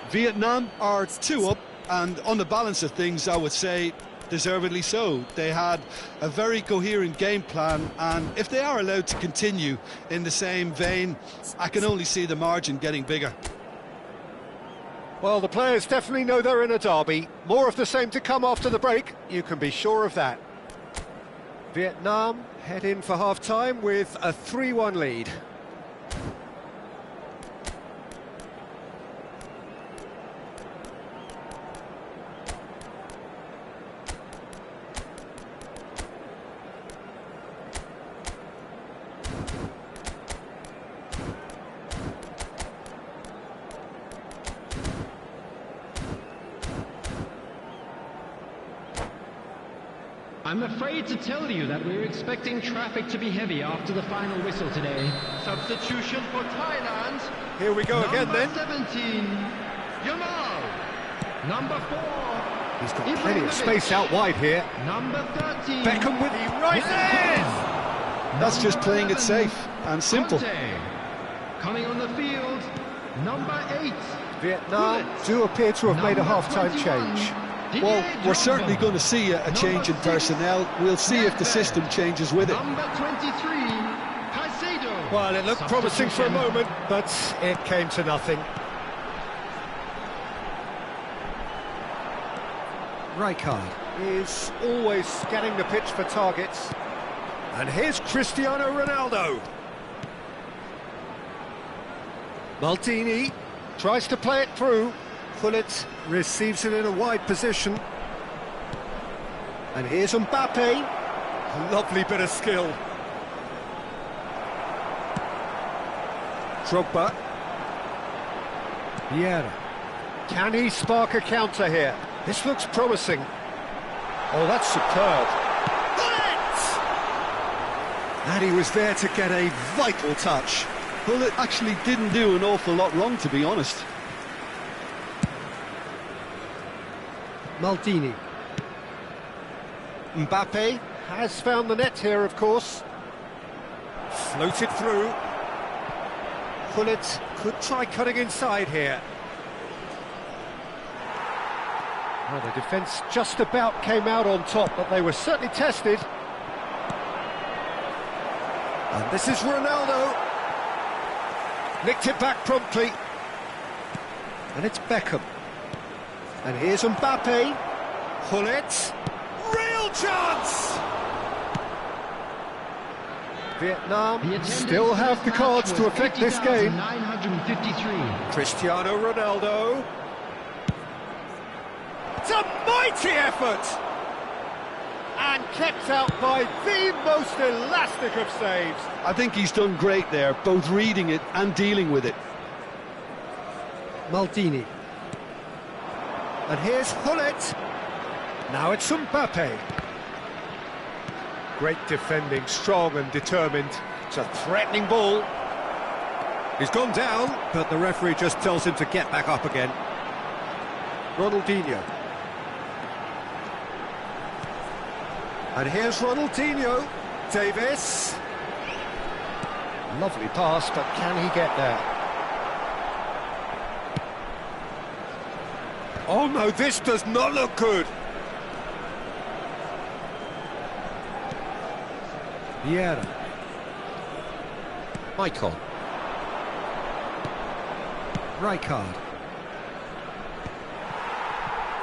Vietnam are 2 up, and on the balance of things, I would say deservedly so. They had a very coherent game plan, and if they are allowed to continue in the same vein, I can only see the margin getting bigger. Well, the players definitely know they're in a derby. More of the same to come after the break, you can be sure of that. Vietnam head in for half-time with a 3-1 lead. I'm afraid to tell you that we're expecting traffic to be heavy after the final whistle today. Substitution for Thailand. Here we go again then. Number 17, Yamal. Number 4, He's got plenty of space out wide here. Number 13, Beckham with... He rises! That's just playing it safe and simple. Conte. Coming on the field, number 8. Vietnam do appear to have made a half-time change. Well, we're certainly going to see a change in personnel. We'll see if the system changes with it. Number 23, Caicedo. Well, it looked promising for a moment, but it came to nothing. Rijkaard is always scanning the pitch for targets. And here's Cristiano Ronaldo. Maldini tries to play it through. Gullit receives it in a wide position. And here's Mbappe. A lovely bit of skill. Drogba. Vieira. Can he spark a counter here? This looks promising. Oh, that's superb. Gullit! And he was there to get a vital touch. Gullit actually didn't do an awful lot wrong, to be honest. Maldini. Mbappe has found the net here, of course. Floated through. Gullit could try cutting inside here. Well, the defence just about came out on top, but they were certainly tested. And this is Ronaldo. Nicked it back promptly. And it's Beckham. And here's Mbappe. Gullit. Real chance! Vietnam still have the cards to affect this game. 953. Cristiano Ronaldo. It's a mighty effort! And kept out by the most elastic of saves. I think he's done great there, both reading it and dealing with it. Maldini. And here's Gullit. Now it's Mbappe. Great defending, strong and determined. It's a threatening ball. He's gone down, but the referee just tells him to get back up again. Ronaldinho. And here's Ronaldinho. Davis. Lovely pass, but can he get there? Oh no, this does not look good. Vieira. Michael. Rijkaard.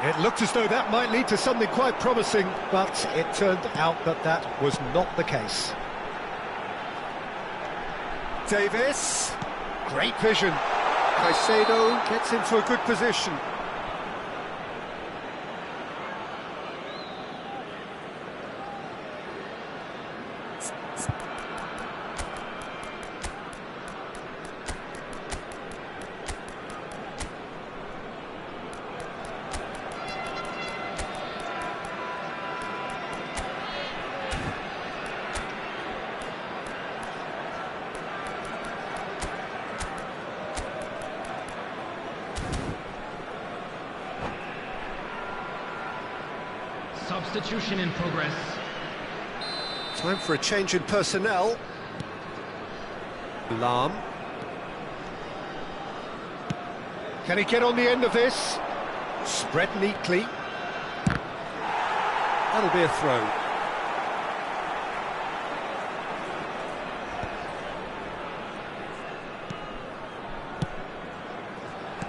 It looked as though that might lead to something quite promising, but it turned out that that was not the case. Davis. Great vision. Caicedo gets into a good position. Substitution in progress. Time for a change in personnel. Lahm. Can he get on the end of this? Spread neatly. That'll be a throw.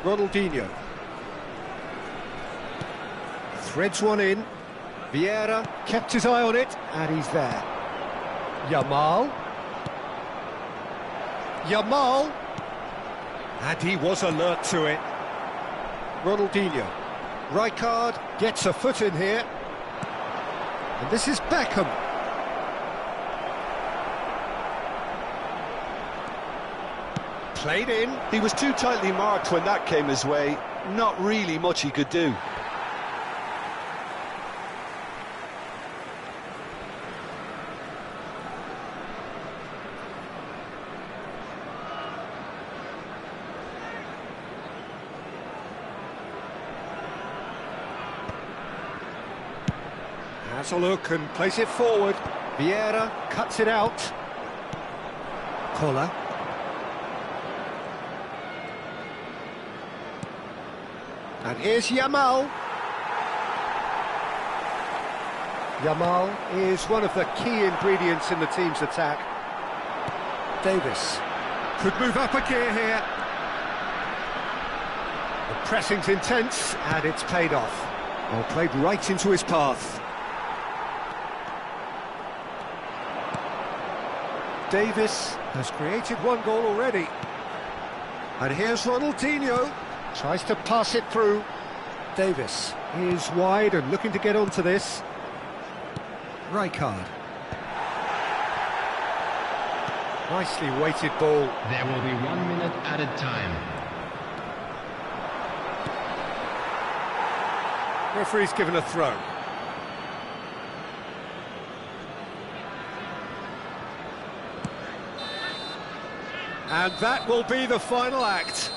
Ronaldinho. Threads one in. Vieira kept his eye on it, and he's there. Yamal. Yamal. And he was alert to it. Ronaldinho. Rijkaard gets a foot in here. And this is Beckham. Played in. He was too tightly marked when that came his way. Not really much he could do. Has a look and plays it forward. Vieira cuts it out. Koller. And here's Yamal. Yamal is one of the key ingredients in the team's attack. Davis could move up a gear here. The pressing's intense and it's paid off. Well, played right into his path. Davis has created one goal already. And here's Ronaldinho. Tries to pass it through. Davis is wide and looking to get onto this. Rijkaard. Nicely weighted ball. There will be 1 minute added time. Referee's given a throw. And that will be the final act.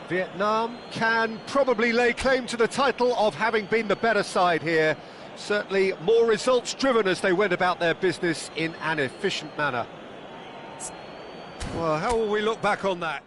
Vietnam can probably lay claim to the title of having been the better side here. Certainly more results driven as they went about their business in an efficient manner. Well, how will we look back on that?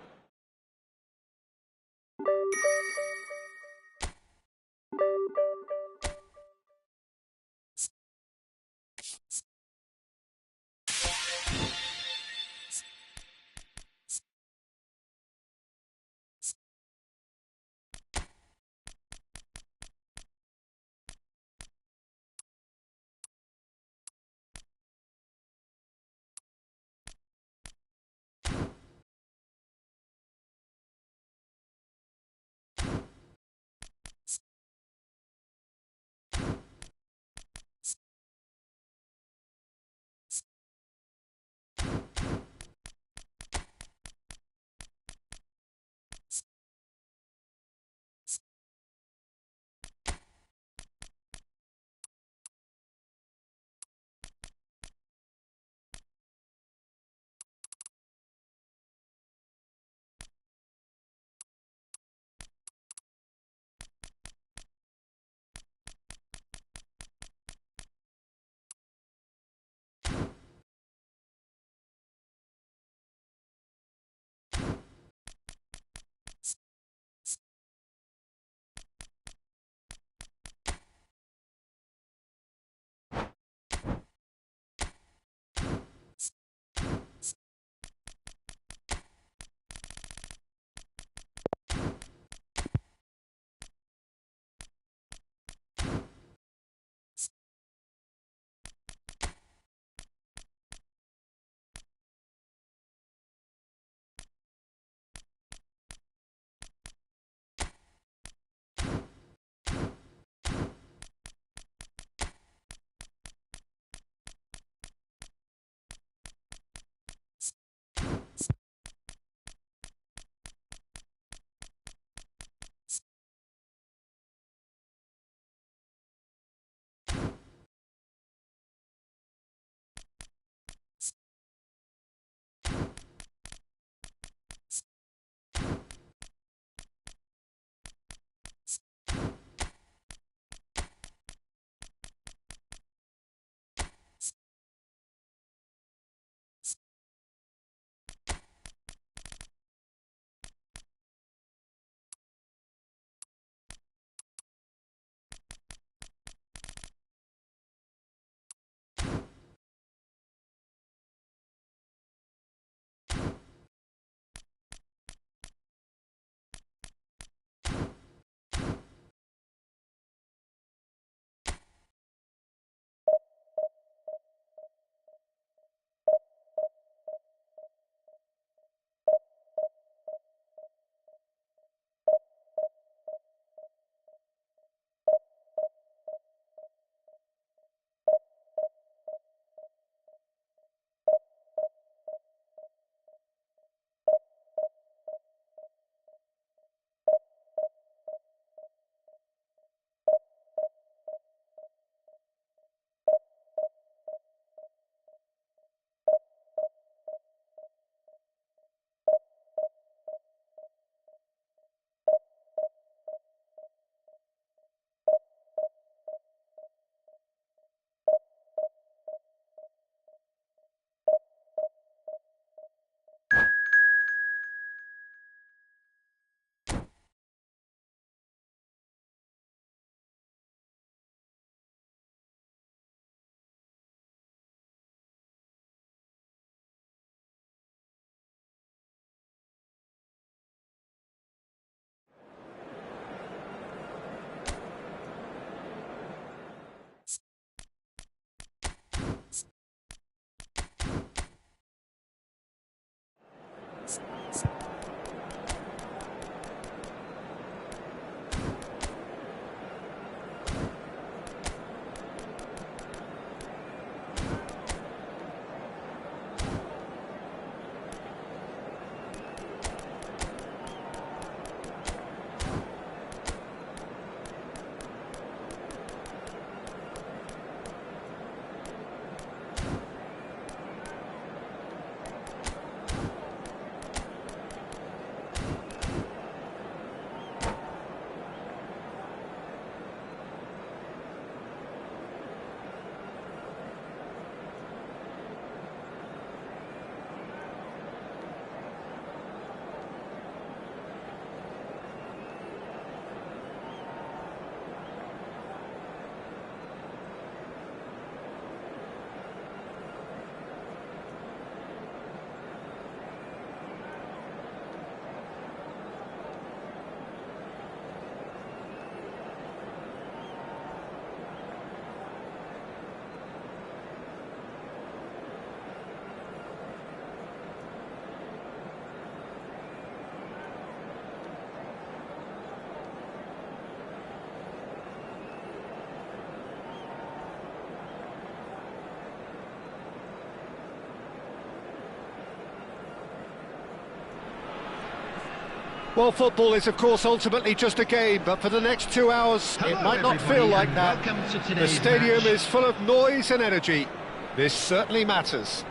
Well, football is, of course, ultimately just a game, but for the next 2 hours, Hello, it might not everybody, feel like and that. welcome to The today's stadium match. is full of noise and energy. This certainly matters.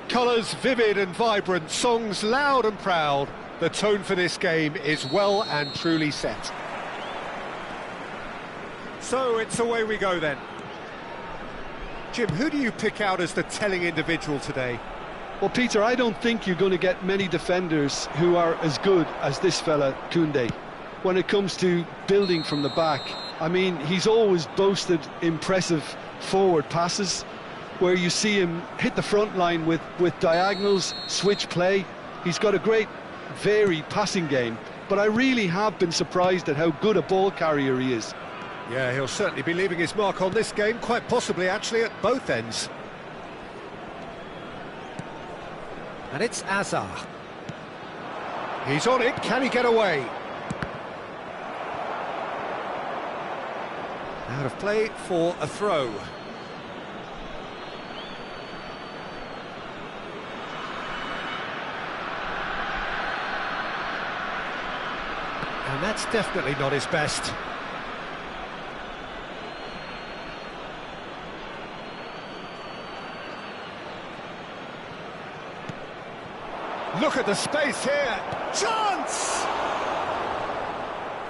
Colours vivid and vibrant, songs loud and proud. The tone for this game is well and truly set. So it's away we go then. Jim, who do you pick out as the telling individual today? Well, Peter, I don't think you're going to get many defenders who are as good as this fella, Koundé, when it comes to building from the back. I mean, he's always boasted impressive forward passes, where you see him hit the front line with diagonals, switch play. He's got a great, varied passing game, but I really have been surprised at how good a ball carrier he is. Yeah, he'll certainly be leaving his mark on this game, quite possibly actually at both ends. And it's Azar. He's on it, can he get away? Out of play for a throw. And that's definitely not his best. Look at the space here. Chance!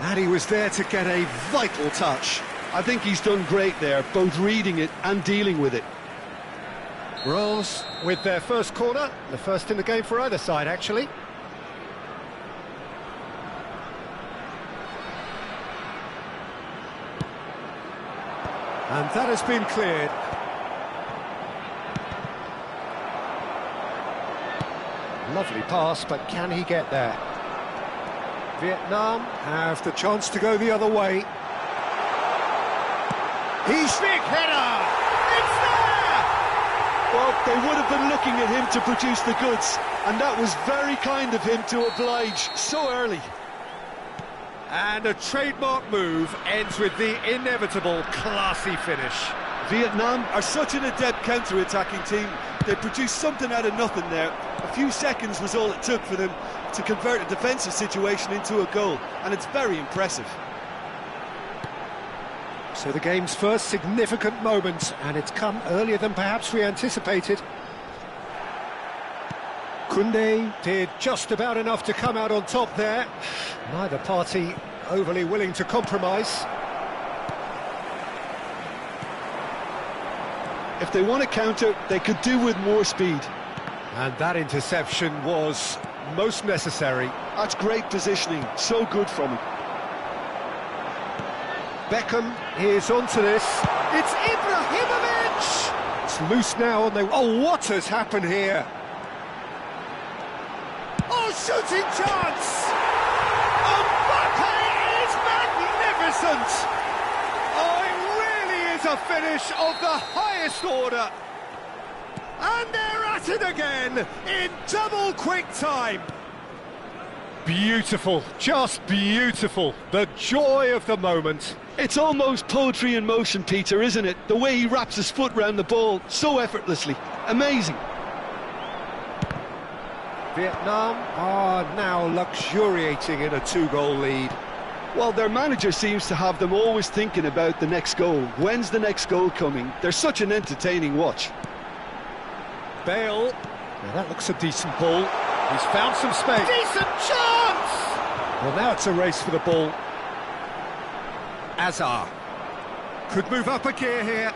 And he was there to get a vital touch. I think he's done great there, both reading it and dealing with it. Rose with their first corner, the first in the game for either side, actually. And that has been cleared. Lovely pass, but can he get there? Vietnam have the chance to go the other way. He's big header! It's there! Well, they would have been looking at him to produce the goods, and that was very kind of him to oblige so early. And a trademark move ends with the inevitable classy finish. Vietnam are such an adept counter-attacking team. They produced something out of nothing there. A few seconds was all it took for them to convert a defensive situation into a goal, and it's very impressive. So the game's first significant moment, and it's come earlier than perhaps we anticipated. Koundé did just about enough to come out on top there. Neither party overly willing to compromise. If they want to counter, they could do with more speed. And that interception was most necessary. That's great positioning, so good from him. Beckham is onto this. It's Ibrahimovic! It's loose now, and they... Oh, what has happened here? Oh, shooting chance! Mbappe is magnificent! Oh, it really is a finish of the highest order. And they're at at it again in double quick time. Beautiful, just beautiful. The joy of the moment. It's almost poetry in motion, Peter, isn't it? The way he wraps his foot round the ball so effortlessly. Amazing. Vietnam are now luxuriating in a 2-goal lead. Well, their manager seems to have them always thinking about the next goal. When's the next goal coming? They're such an entertaining watch. Bale. Now that looks a decent ball. He's found some space. Decent chance! Well, now it's a race for the ball. Azar. Could move up a gear here.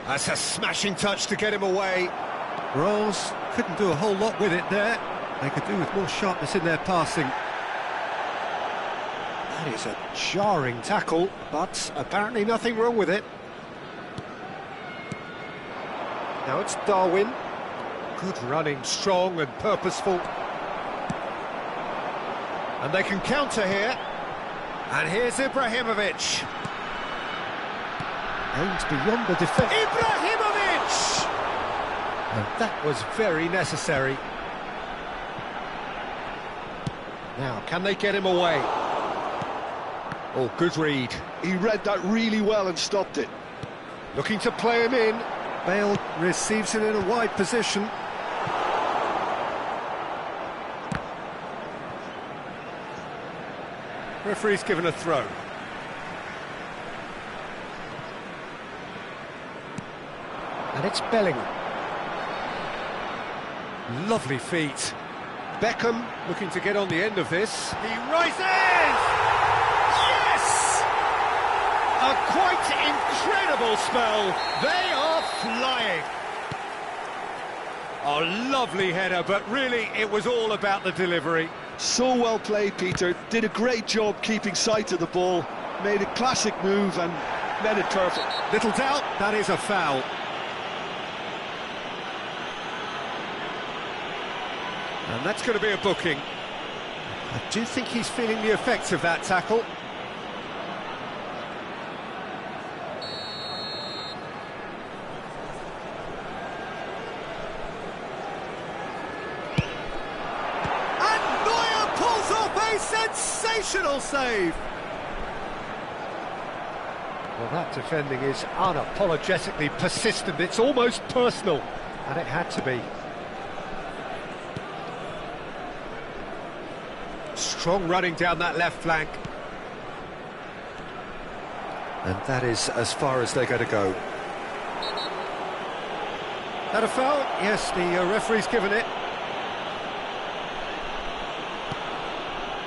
That's a smashing touch to get him away. Rose couldn't do a whole lot with it there. They could do with more sharpness in their passing. That is a jarring tackle, but apparently nothing wrong with it. Now it's Darwin. Good running, strong and purposeful. And they can counter here. And here's Ibrahimovic. Aims beyond the defence. Ibrahimovic! And that was very necessary. Now, can they get him away? Oh, good read. He read that really well and stopped it. Looking to play him in. Bale receives it in a wide position. Referee's given a throw. And it's Bellingham. Lovely feet. Beckham looking to get on the end of this. He rises! Yes! A quite incredible spell. They are flying. Oh, lovely header, but really it was all about the delivery. So well played, Peter. Did a great job keeping sight of the ball. Made a classic move and made it perfect. Little doubt, that is a foul. And that's going to be a booking. I do think he's feeling the effects of that tackle. And Neuer pulls off a sensational save. Well, that defending is unapologetically persistent. It's almost personal, and it had to be. Strong running down that left flank. And that is as far as they're going to go. That a foul? Yes, the referee's given it.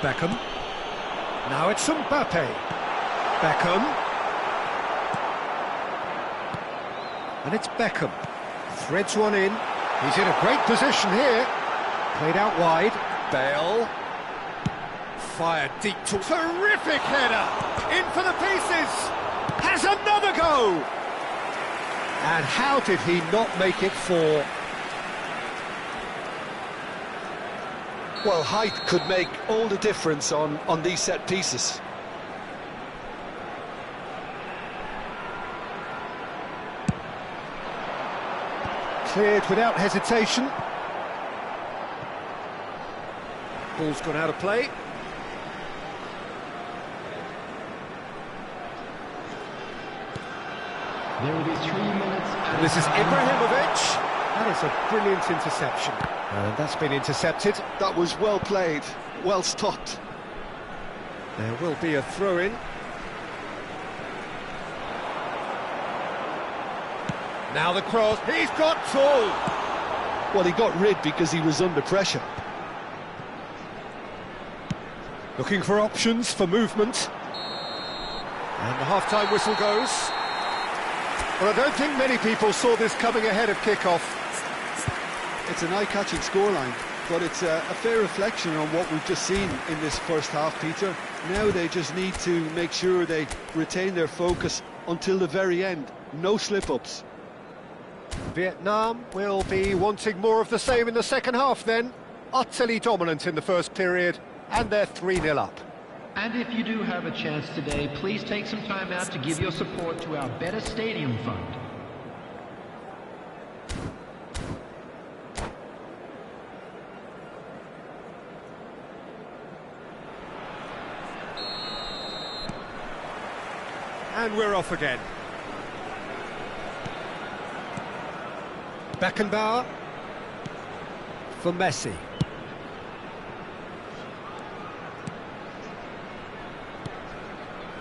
Beckham. Now it's Mbappe. Beckham. And it's Beckham. Threads one in. He's in a great position here. Played out wide. Bale. Fired deep to... Terrific header! In for the pieces! Has another go! And how did he not make it 4? Well, height could make all the difference on these set pieces. Cleared without hesitation. Ball's gone out of play. There will be 3 minutes. And this is Ibrahimovic. That is a brilliant interception. And that's been intercepted. That was well played, well stopped. There will be a throw-in. Now the cross. He's got tall. Well, he got rid because he was under pressure. Looking for options for movement. And the half-time whistle goes. Well, I don't think many people saw this coming ahead of kick-off. It's an eye-catching scoreline, but it's a fair reflection on what we've just seen in this first half, Peter. Now they just need to make sure they retain their focus until the very end. No slip-ups. Vietnam will be wanting more of the same in the second half then. Utterly dominant in the first period, and they're 3-0 up. And if you do have a chance today, please take some time out to give your support to our Better Stadium Fund. And we're off again. Beckenbauer for Messi.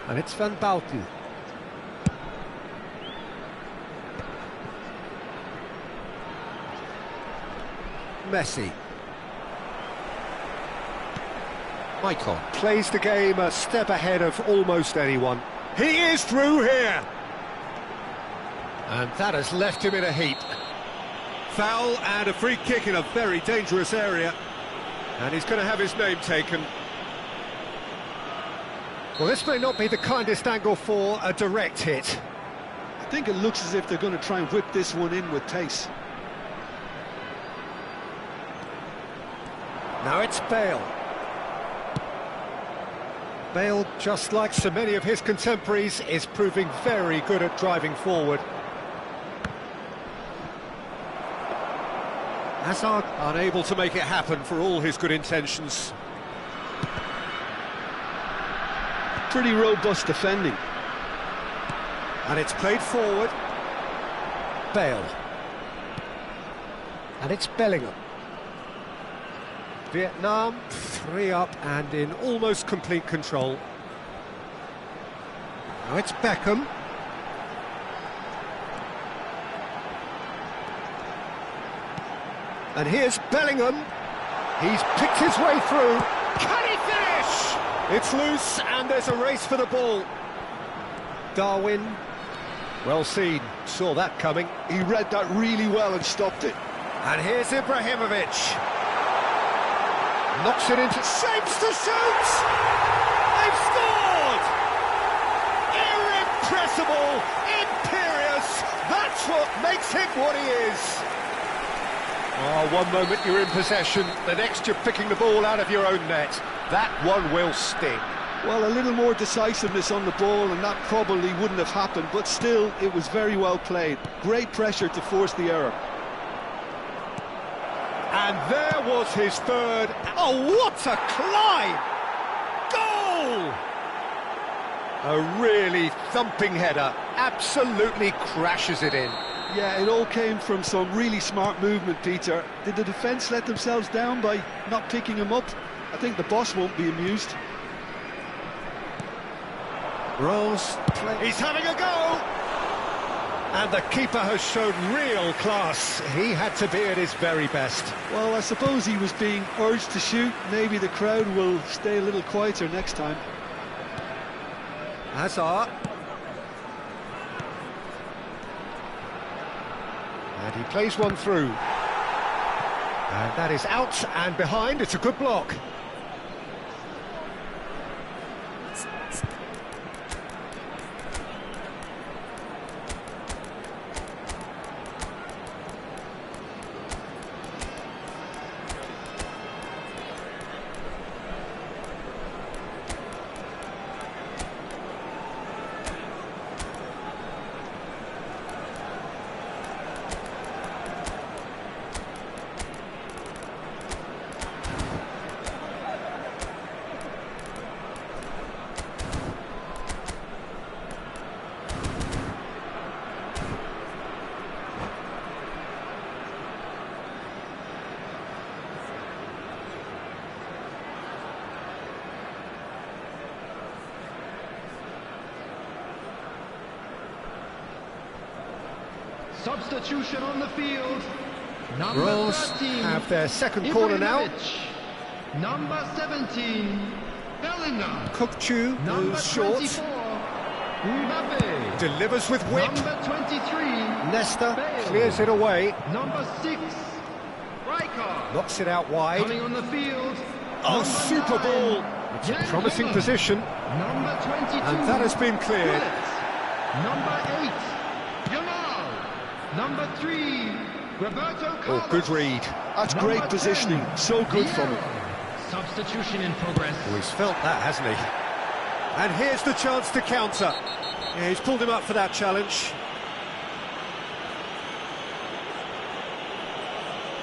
And it's Van Bauten. Messi. Michael plays the game a step ahead of almost anyone. He is through here! And that has left him in a heap. Foul and a free kick in a very dangerous area. And he's going to have his name taken. Well, this may not be the kindest angle for a direct hit. I think it looks as if they're going to try and whip this one in with pace. Now it's Bale. Bale, just like so many of his contemporaries, is proving very good at driving forward. Hazard unable to make it happen for all his good intentions. Pretty robust defending. And it's played forward. Bale. And it's Bellingham. Vietnam, 3 up and in almost complete control. Now it's Beckham. And here's Bellingham. He's picked his way through. Can he finish? It's loose and there's a race for the ball. Darwin, well seen, saw that coming. He read that really well and stopped it. And here's Ibrahimovic. Knocks it into... Shapes to shoot! They've scored! Irrepressible, imperious, that's what makes him what he is. Oh, one moment you're in possession, the next you're picking the ball out of your own net. That one will sting. Well, a little more decisiveness on the ball and that probably wouldn't have happened, but still, it was very well played. Great pressure to force the error. And there was his third. Oh, what a climb! Goal! A really thumping header, absolutely crashes it in. Yeah, it all came from some really smart movement, Peter. Did the defence let themselves down by not picking him up? I think the boss won't be amused. Rose, he's having a go! And the keeper has shown real class. He had to be at his very best. Well, I suppose he was being urged to shoot. Maybe the crowd will stay a little quieter next time. Hazard. And he plays one through. And that is out and behind. It's a good block. Substitution on the field. Number Rose 13, have their second corner now. Ibrahimovic. Number 17, Bellingham. Kukçu Number moves short. 24, Mbappe. Delivers with whip. Number 23, Nesta Bale. clears it away. Number 6, Rijkaard. Knocks it out wide. Coming on the field. Oh, number super 9, ball. It's a Jan promising Sommer. position. Number 22, And that has been cleared. Gullit. Number 8, Yamal. Number 3, Roberto Carlos. Oh, good read. That's Number great 10, positioning. So good from him. Substitution in progress. Oh, he's felt that, hasn't he? And here's the chance to counter. Yeah, he's pulled him up for that challenge.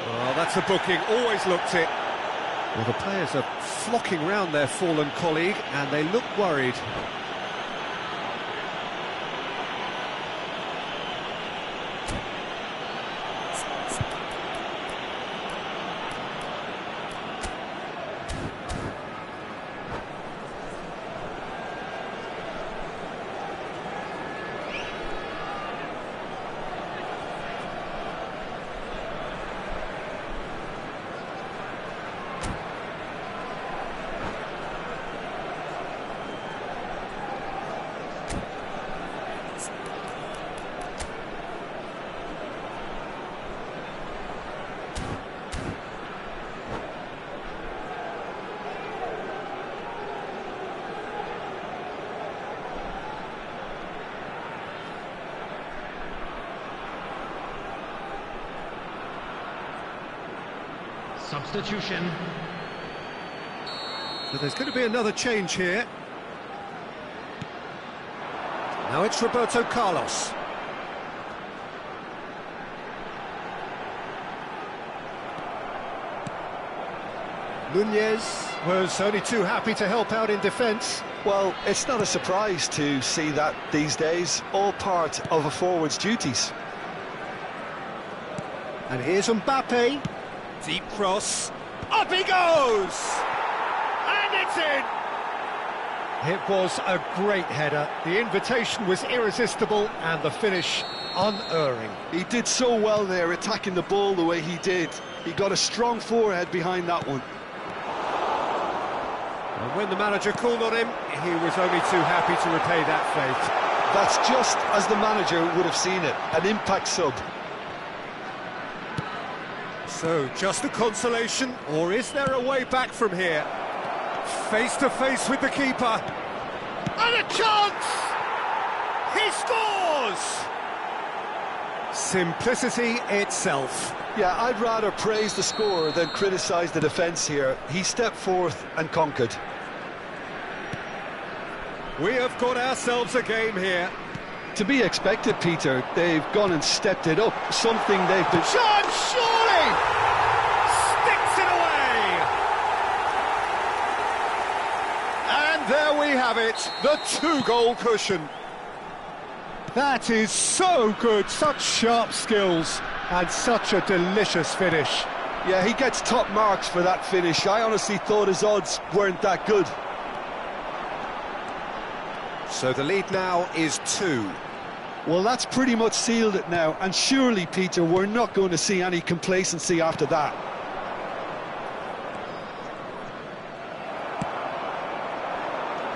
Oh, that's a booking. Always looked it. Well, the players are flocking round their fallen colleague, and they look worried. Substitution. So there's going to be another change here. Now it's Roberto Carlos. Nunez was only too happy to help out in defence. Well, it's not a surprise to see that these days, all part of a forward's duties. And here's Mbappe. Deep cross. Up he goes! And it's in! It was a great header. The invitation was irresistible and the finish unerring. He did so well there, attacking the ball the way he did. He got a strong forehead behind that one. And when the manager called on him, he was only too happy to repay that faith. That's just as the manager would have seen it, an impact sub. So, just a consolation, or is there a way back from here? Face to face with the keeper. And a chance! He scores! Simplicity itself. Yeah, I'd rather praise the scorer than criticise the defence here. He stepped forth and conquered. We have got ourselves a game here. To be expected, Peter. They've gone and stepped it up. Something they've been... Chance, surely! Sticks it away! And there we have it, the two-goal cushion. That is so good, such sharp skills, and such a delicious finish. Yeah, he gets top marks for that finish. I honestly thought his odds weren't that good. So the lead now is 2. Well, that's pretty much sealed it now, and surely, Peter, we're not going to see any complacency after that.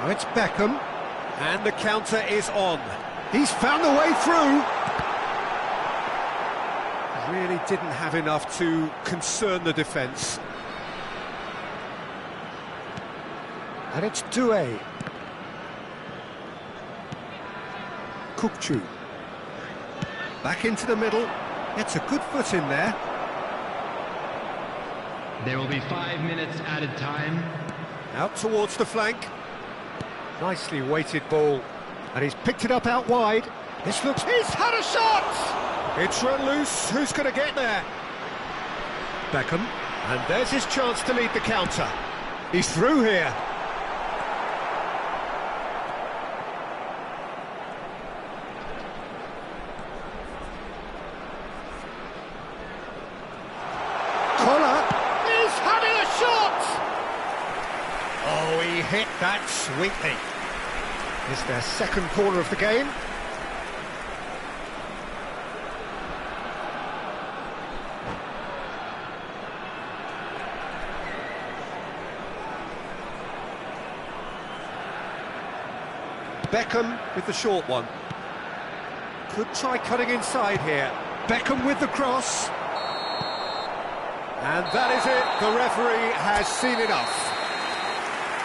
Now it's Beckham, and the counter is on. He's found a way through. Really didn't have enough to concern the defence. And it's Doué. Kukçu. Back into the middle. Gets a good foot in there. There will be 5 minutes added time. Out towards the flank. Nicely weighted ball. And he's picked it up out wide. This looks... He's had a shot! It's run loose. Who's going to get there? Beckham. And there's his chance to lead the counter. He's through here. Collar. He's having a shot! Oh, he hit that sweetly. It's their second corner of the game. Beckham with the short one. Could try cutting inside here. Beckham with the cross. And that is it. The referee has seen enough.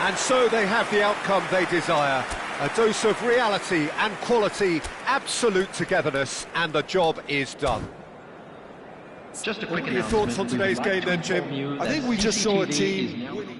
And so they have the outcome they desire. A dose of reality and quality, absolute togetherness, and the job is done. Just a What quick are your announcement. thoughts on We would today's like game to then, inform Jim? you I think that we just saw a CCTV is team... now-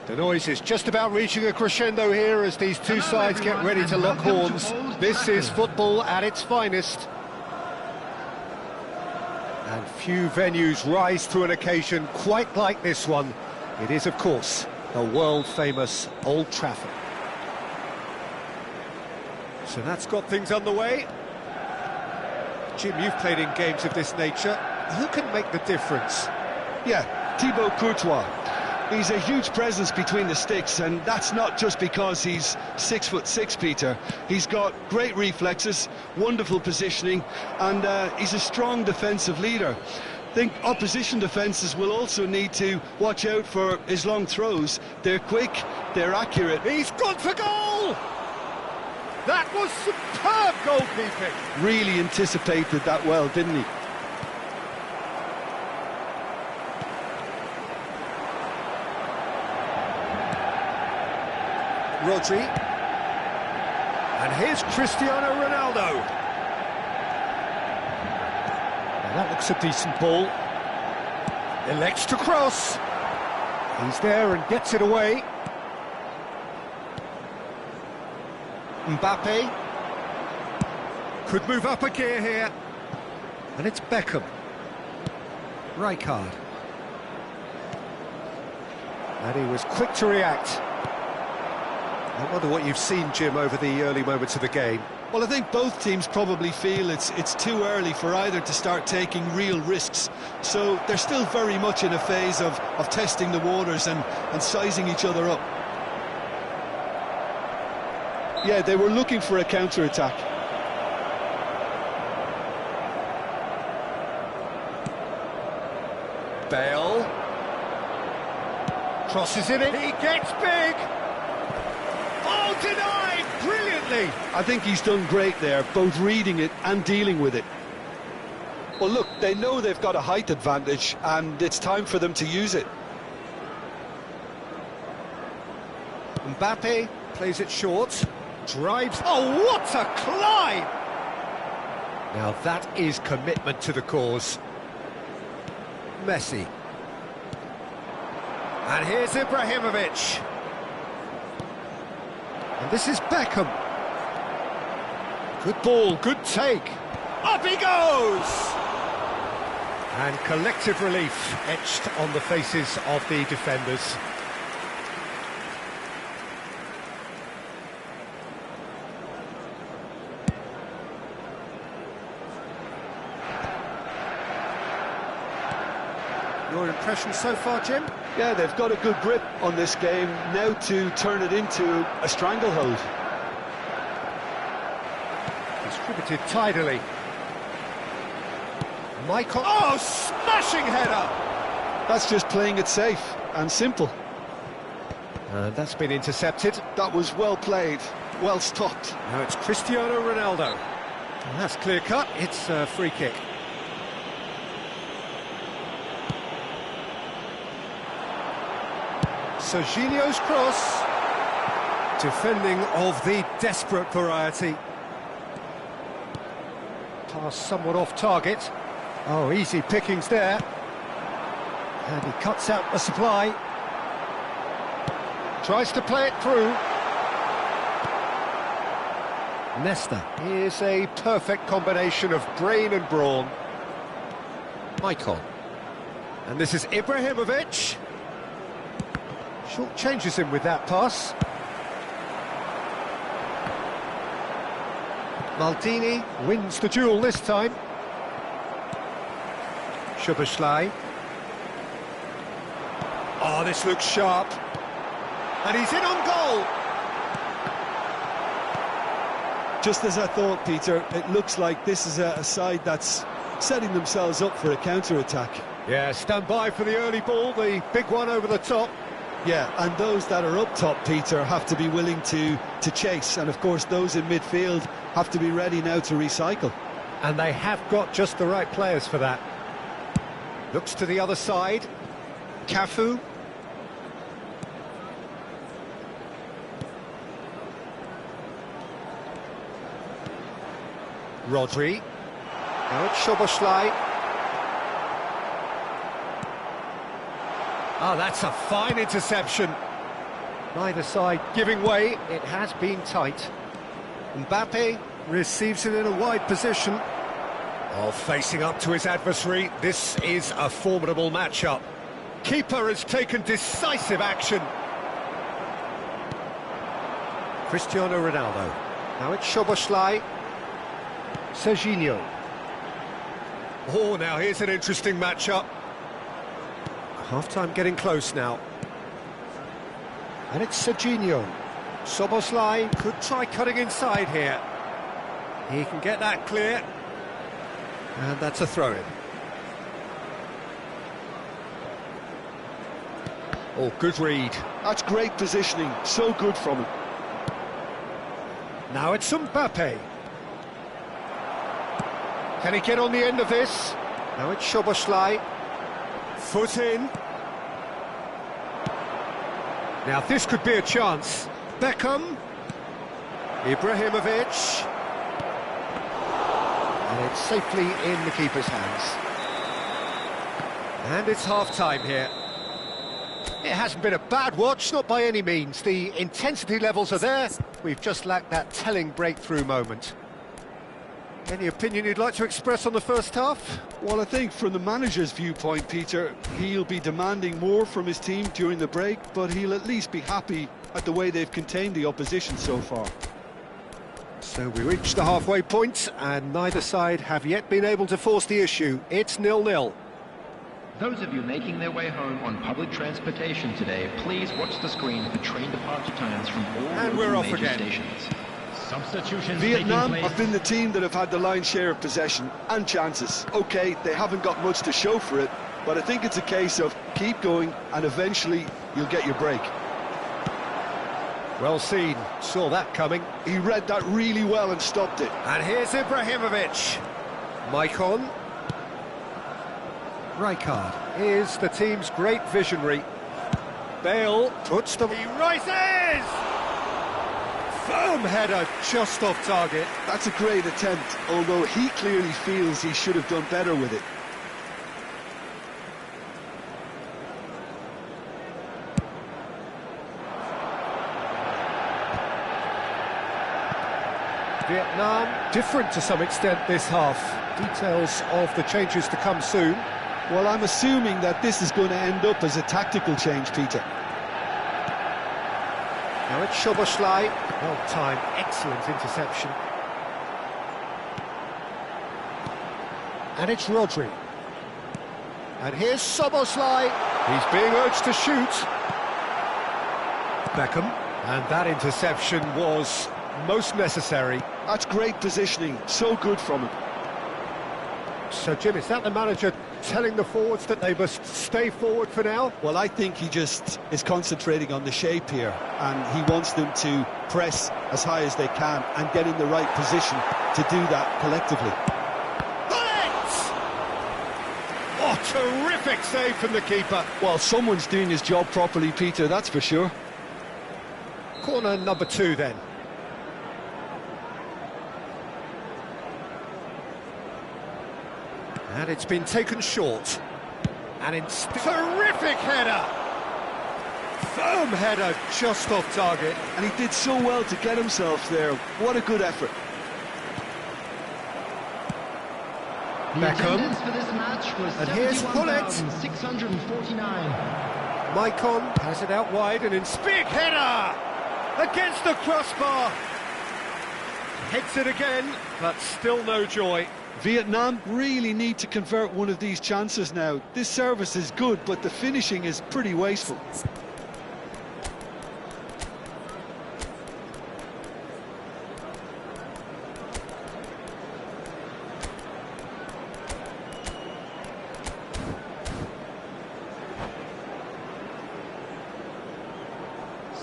The noise is just about reaching a crescendo here as these two sides get ready to lock horns. This is football at its finest. And few venues rise to an occasion quite like this one. It is, of course, the world-famous Old Trafford. So that's got things underway. Jim, you've played in games of this nature. Who can make the difference? Yeah, Thibaut Courtois. He's a huge presence between the sticks, and that's not just because he's 6'6", Peter. He's got great reflexes, wonderful positioning, and he's a strong defensive leader. I think opposition defences will also need to watch out for his long throws. They're quick, they're accurate. He's gone for goal! That was superb goalkeeping! Really anticipated that well, didn't he? Rodri. And here's Cristiano Ronaldo. Now that looks a decent ball. Elects to cross. He's there and gets it away. Mbappe. Could move up a gear here. And it's Beckham. Rijkaard. And he was quick to react. I wonder what you've seen, Jim, over the early moments of the game. Well, I think both teams probably feel it's too early for either to start taking real risks. So they're still very much in a phase of testing the waters and sizing each other up. Yeah, they were looking for a counter-attack. Bale. Crosses in it. He gets big. Oh, denied brilliantly. I think he's done great there, both reading it and dealing with it. Well, look, they know they've got a height advantage, and it's time for them to use it. Mbappe plays it short, drives. Oh, what a climb! Now that is commitment to the cause. Messi. And here's Ibrahimovic. And this is Beckham. Good ball, good take. Up he goes! And collective relief etched on the faces of the defenders. Your impression so far, Jim? Yeah, they've got a good grip on this game, now to turn it into a stranglehold. Distributed tidily. Michael, oh, smashing header! That's just playing it safe and simple. And that's been intercepted. That was well played, well stopped. Now it's Cristiano Ronaldo. And that's clear cut, it's a free kick. Serginho's cross. Defending of the desperate variety. Pass somewhat off target. Oh, easy pickings there. And he cuts out the supply. Tries to play it through. Nesta is a perfect combination of brain and brawn. Michael. And this is Ibrahimovic. Short changes him with that pass. Maldini wins the duel this time. Szoboszlai. Oh, this looks sharp. And he's in on goal. Just as I thought, Peter, it looks like this is a side that's setting themselves up for a counter-attack. Yeah, stand by for the early ball, the big one over the top. Yeah, and those that are up top, Peter, have to be willing to chase. And, of course, those in midfield have to be ready now to recycle. And they have got just the right players for that. Looks to the other side. Cafu. Rodri. Now it's Szoboszlai. Oh, that's a fine interception. Neither side giving way. It has been tight. Mbappe receives it in a wide position. Oh, facing up to his adversary. This is a formidable matchup. Keeper has taken decisive action. Cristiano Ronaldo. Now it's Szoboszlai. Serginho. Oh, now here's an interesting matchup. Half-time getting close now. And it's Serginho. Szoboszlai could try cutting inside here. He can get that clear. And that's a throw-in. Oh, good read. That's great positioning, so good from him. Now it's Mbappe. Can he get on the end of this? Now it's Szoboszlai. Foot in. Now this could be a chance. Beckham. Ibrahimovic. And it's safely in the keeper's hands. And it's half-time here. It hasn't been a bad watch, not by any means. The intensity levels are there. We've just lacked that telling breakthrough moment. Any opinion you'd like to express on the first half? Well, I think from the manager's viewpoint, Peter, he'll be demanding more from his team during the break, but he'll at least be happy at the way they've contained the opposition so far. So we reach the halfway point, and neither side have yet been able to force the issue. It's 0-0. Those of you making their way home on public transportation today, please watch the screen for train departure times from all And we're off major again. stations. Substitutions Vietnam taking have place. been the team that have had the lion's share of possession and chances. OK, they haven't got much to show for it, but I think it's a case of keep going and eventually you'll get your break. Well seen, saw that coming. He read that really well and stopped it. And here's Ibrahimovic. Maicon. Rijkaard is the team's great visionary. Bale puts them... He rises! Firm header just off target. That's a great attempt, although he clearly feels he should have done better with it. Vietnam different to some extent this half. Details of the changes to come soon. Well, I'm assuming that this is going to end up as a tactical change, Peter. Now it's Szoboszlai. Well timed, excellent interception. And it's Rodri. And here's Soboslai. He's being urged to shoot. Beckham. And that interception was most necessary. That's great positioning, so good from him. So, Jim, is that the manager telling the forwards that they must stay forward for now? Well, I think he just is concentrating on the shape here, and he wants them to press as high as they can and get in the right position to do that collectively. Oh, terrific save from the keeper. Well, someone's doing his job properly, Peter, that's for sure. Corner number 2 then. And it's been taken short. And it's terrific header! Firm header, just off target. And he did so well to get himself there. What a good effort. The attendance for this match was And here's Pullet. 71,649. Maicon has it out wide and in big header! Against the crossbar! Hits it again, but still no joy. Vietnam really need to convert one of these chances now. This service is good, but the finishing is pretty wasteful.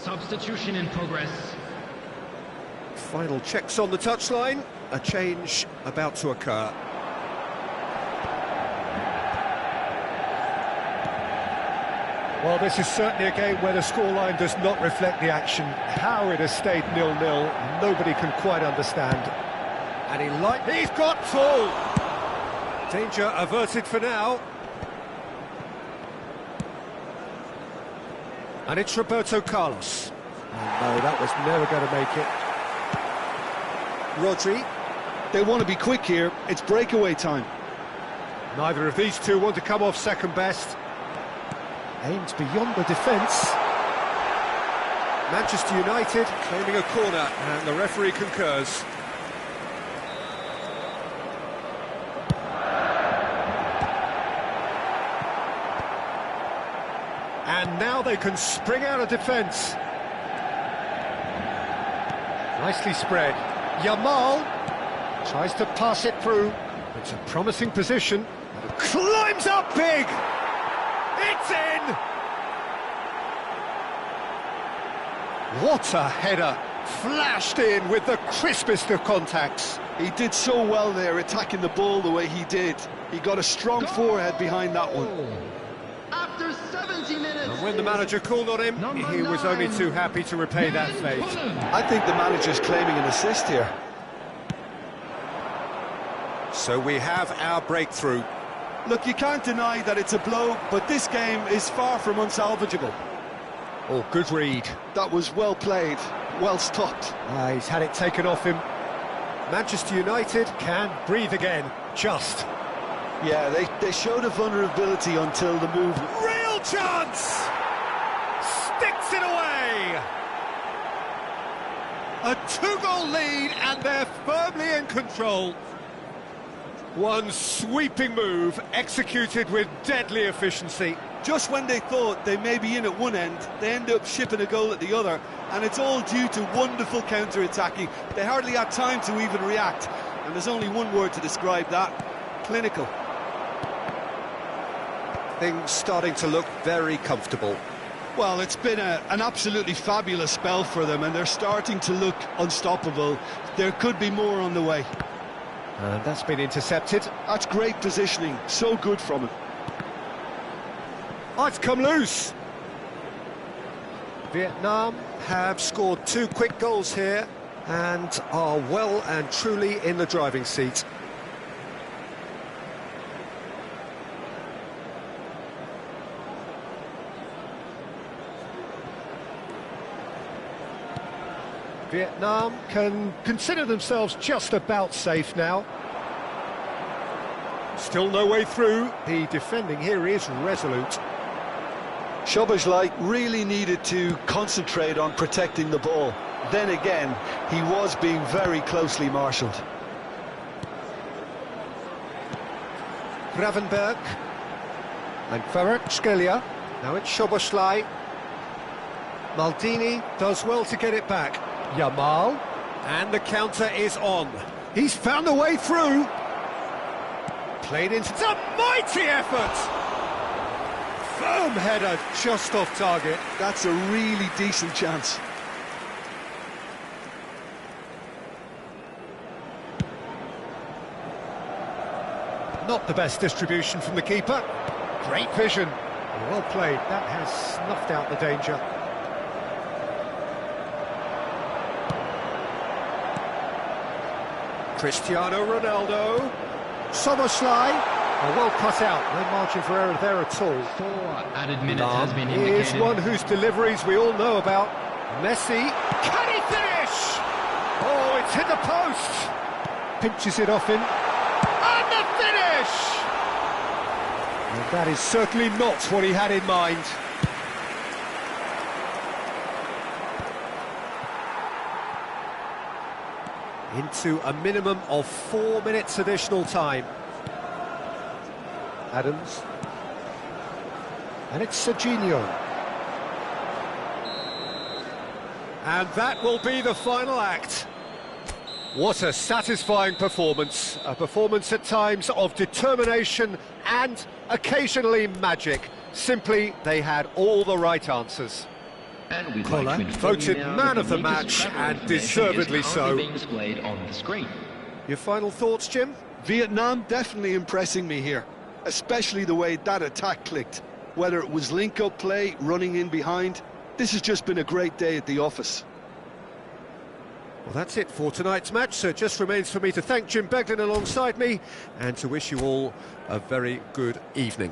Substitution in progress. Final checks on the touchline. A change about to occur. Well, this is certainly a game where the scoreline does not reflect the action. How it has stayed 0-0, nobody can quite understand. And he's got full! Danger averted for now. And it's Roberto Carlos. Oh, no, that was never going to make it. Rodri. They want to be quick here. It's breakaway time. Neither of these two want to come off second best. Aims beyond the defence. Manchester United claiming a corner, and the referee concurs. And now they can spring out of defence. Nicely spread. Yamal tries to pass it through. It's a promising position. Climbs up big! It's in! What a header! Flashed in with the crispest of contacts. He did so well there, attacking the ball the way he did. He got a strong forehead behind that one. After 70 minutes. And when the manager called on him, he was only too happy to repay that fate. I think the manager's claiming an assist here. So we have our breakthrough. Look, you can't deny that it's a blow, but this game is far from unsalvageable. Oh, good read. That was well played, well stopped. He's had it taken off him. Manchester United can breathe again, just. Yeah, they showed a vulnerability until the move. Real chance! Sticks it away! A 2-goal lead, and they're firmly in control. One sweeping move, executed with deadly efficiency. Just when they thought they may be in at one end, they end up shipping a goal at the other, and it's all due to wonderful counter-attacking. They hardly had time to even react, and there's only one word to describe that: clinical. Things starting to look very comfortable. Well, it's been an absolutely fabulous spell for them, and they're starting to look unstoppable. There could be more on the way. And that's been intercepted. That's great positioning, so good from him. Oh, it's come loose. Vietnam have scored 2 quick goals here and are well and truly in the driving seat. Vietnam can consider themselves just about safe now. Still no way through. The defending here is resolute. Szoboszlai really needed to concentrate on protecting the ball. Then again, he was being very closely marshalled. Gravenberg. And Kvaratskhelia. Now it's Szoboszlai. Maldini does well to get it back. Yamal. And the counter is on. He's found a way through. Played into... It's a mighty effort! Firm header, just off target. That's a really decent chance. Not the best distribution from the keeper. Great vision. Well played. That has snuffed out the danger. Cristiano Ronaldo. Szoboszlai. Well cut out. No margin for error there at all. 4 added minutes has been indicated. Here's one whose deliveries we all know about. Messi. Can he finish? Oh, it's hit the post. Pinches it off him. And the finish! And that is certainly not what he had in mind. Into a minimum of 4 minutes additional time. Adams. And it's Serginho. And that will be the final act. What a satisfying performance. A performance at times of determination and occasionally magic. Simply, they had all the right answers. And we'd Koller like to inform voted you now man that of the the latest match, travel and information deservedly is so. currently being displayed on the screen. Your final thoughts, Jim? Vietnam definitely impressing me here, especially the way that attack clicked. Whether it was link-up play, running in behind, this has just been a great day at the office. Well, that's it for tonight's match, so it just remains for me to thank Jim Beglin alongside me and to wish you all a very good evening.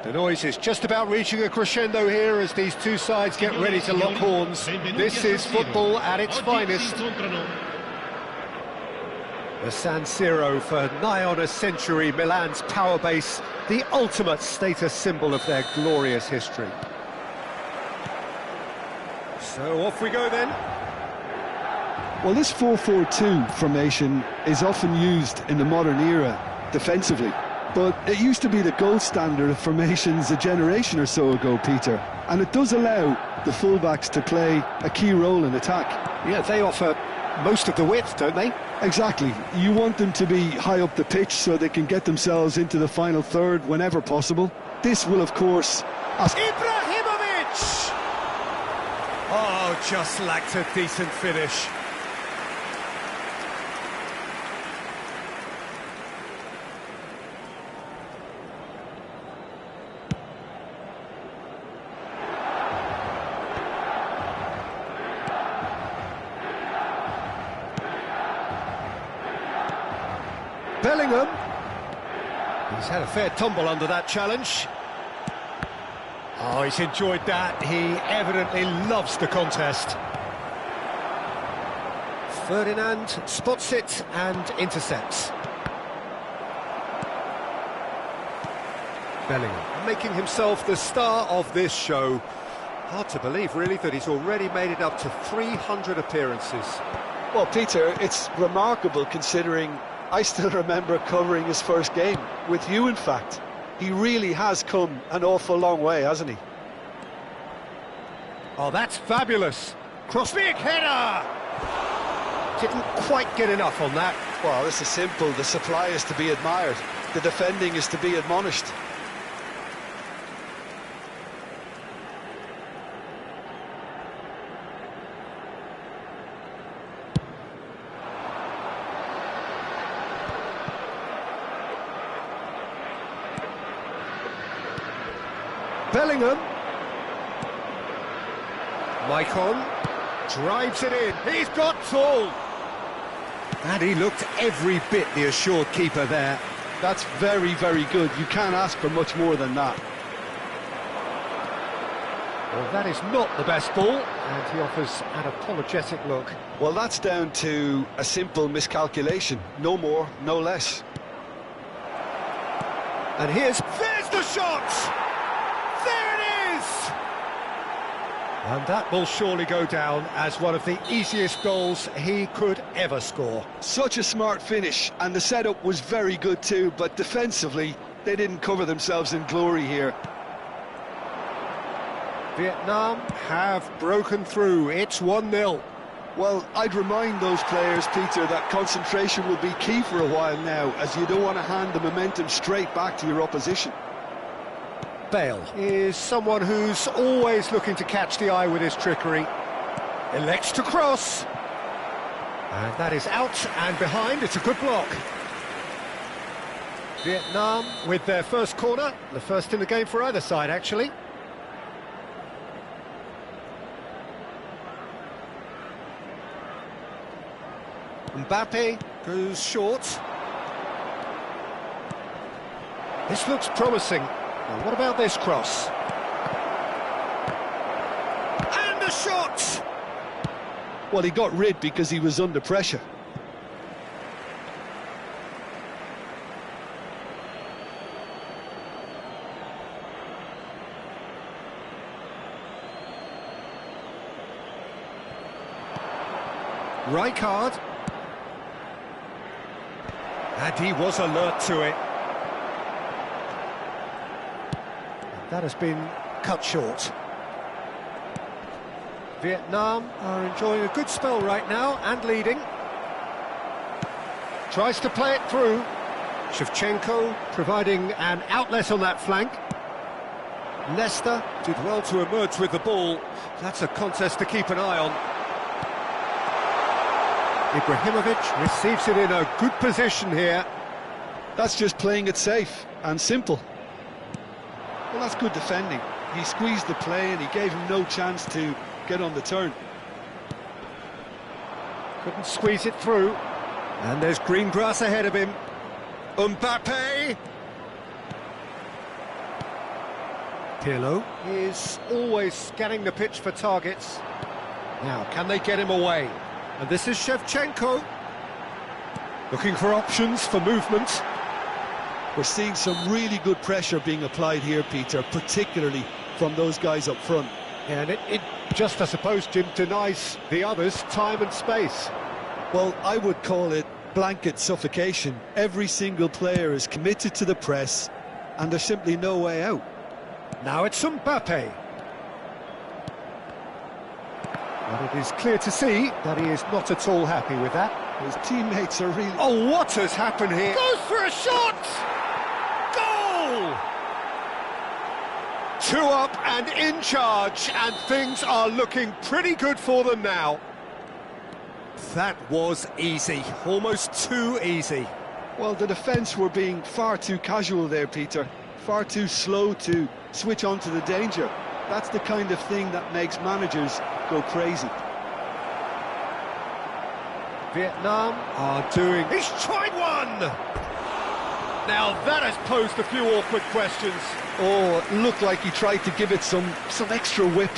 The noise is just about reaching a crescendo here as these two sides get ready to lock horns. This is football at its finest. The San Siro, for nigh on a century, Milan's power base, the ultimate status symbol of their glorious history. So off we go then. Well, this 4-4-2 formation is often used in the modern era defensively, but it used to be the gold standard of formations a generation or so ago, Peter, and it does allow the fullbacks to play a key role in attack. Yeah, they offer most of the width, don't they? Exactly. You want them to be high up the pitch so they can get themselves into the final third whenever possible. This will, of course... Ibrahimovic! Oh, just lacked a decent finish. Bellingham. He's had a fair tumble under that challenge. Oh, he's enjoyed that. He evidently loves the contest. Ferdinand spots it and intercepts. Bellingham making himself the star of this show. Hard to believe, really, that he's already made it up to 300 appearances. Well, Peter, it's remarkable considering I still remember covering his first game, with you in fact. He really has come an awful long way, hasn't he? Oh, that's fabulous. Cross-big header! Didn't quite get enough on that. Well, this is simple. The supply is to be admired. The defending is to be admonished. Bellingham. Maicon drives it in. He's got tall. And he looked every bit the assured keeper there. That's very, very good. You can't ask for much more than that. Well, that is not the best ball, and he offers an apologetic look. Well, that's down to a simple miscalculation. No more, no less. And there's the shot! There it is! And that will surely go down as one of the easiest goals he could ever score. Such a smart finish, and the setup was very good too, but defensively, they didn't cover themselves in glory here. Vietnam have broken through. It's 1-0. Well, I'd remind those players, Peter, that concentration will be key for a while now, as you don't want to hand the momentum straight back to your opposition. Bale is someone who's always looking to catch the eye with his trickery. Elects to cross. And that is out and behind. It's a good block. Vietnam with their first corner. The first in the game for either side, actually. Mbappe goes short. This looks promising. Now, what about this cross? And a shot! Well, he got rid because he was under pressure. Rijkaard. And he was alert to it. That has been cut short. Vietnam are enjoying a good spell right now and leading. Tries to play it through. Shevchenko providing an outlet on that flank. Leicester did well to emerge with the ball. That's a contest to keep an eye on. Ibrahimovic receives it in a good position here. That's just playing it safe and simple. Well, that's good defending. He squeezed the play and he gave him no chance to get on the turn. Couldn't squeeze it through. And there's green grass ahead of him. Mbappe! Pirlo is always scanning the pitch for targets. Now, can they get him away? And this is Shevchenko. Looking for options for movement. We're seeing some really good pressure being applied here, Peter, particularly from those guys up front. And it just, I suppose, Jim, denies the others time and space. Well, I would call it blanket suffocation. Every single player is committed to the press, and there's simply no way out. Now it's Mbappe. But it is clear to see that he is not at all happy with that. His teammates are really... Oh, what has happened here? Goes for a shot! Goal! 2 up and in charge, and things are looking pretty good for them now. That was easy, almost too easy. Well, the defence were being far too casual there, Peter. Far too slow to switch on to the danger. That's the kind of thing that makes managers go crazy. Vietnam are doing... He's tried one! Now that has posed a few awkward questions. Oh, it looked like he tried to give it some extra whip.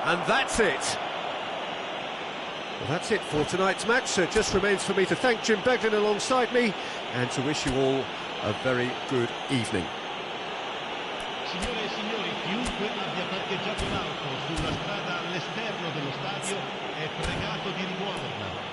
And that's it. Well, that's it for tonight's match. So it just remains for me to thank Jim Beglin alongside me and to wish you all a very good evening. Signore e signori, chiunque abbia parcheggiato l'auto sulla strada all'esterno dello stadio è pregato di rimuoverla.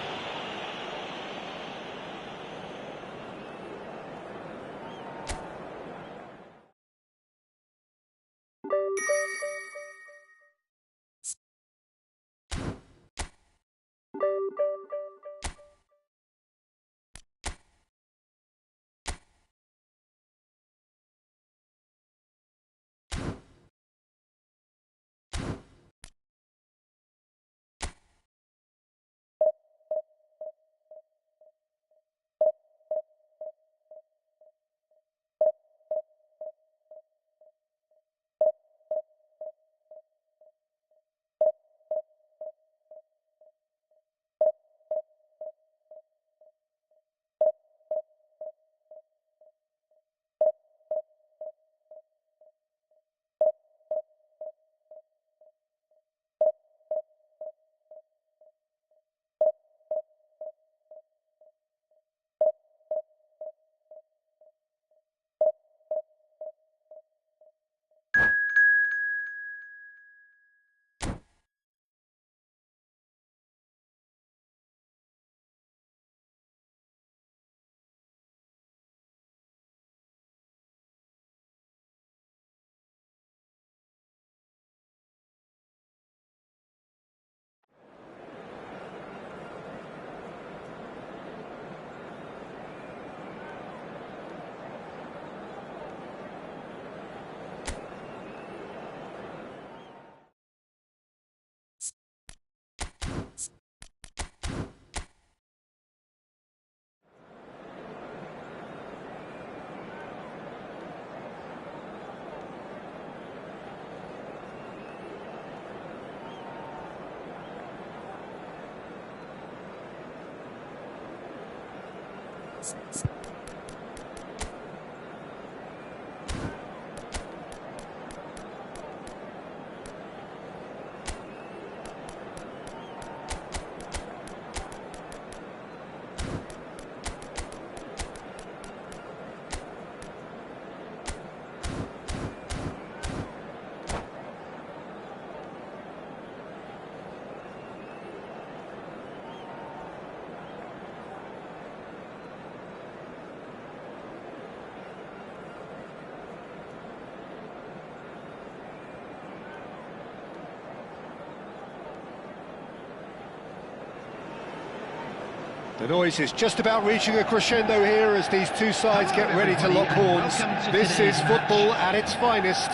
The noise is just about reaching a crescendo here as these two sides get ready to lock horns. This is football at its finest.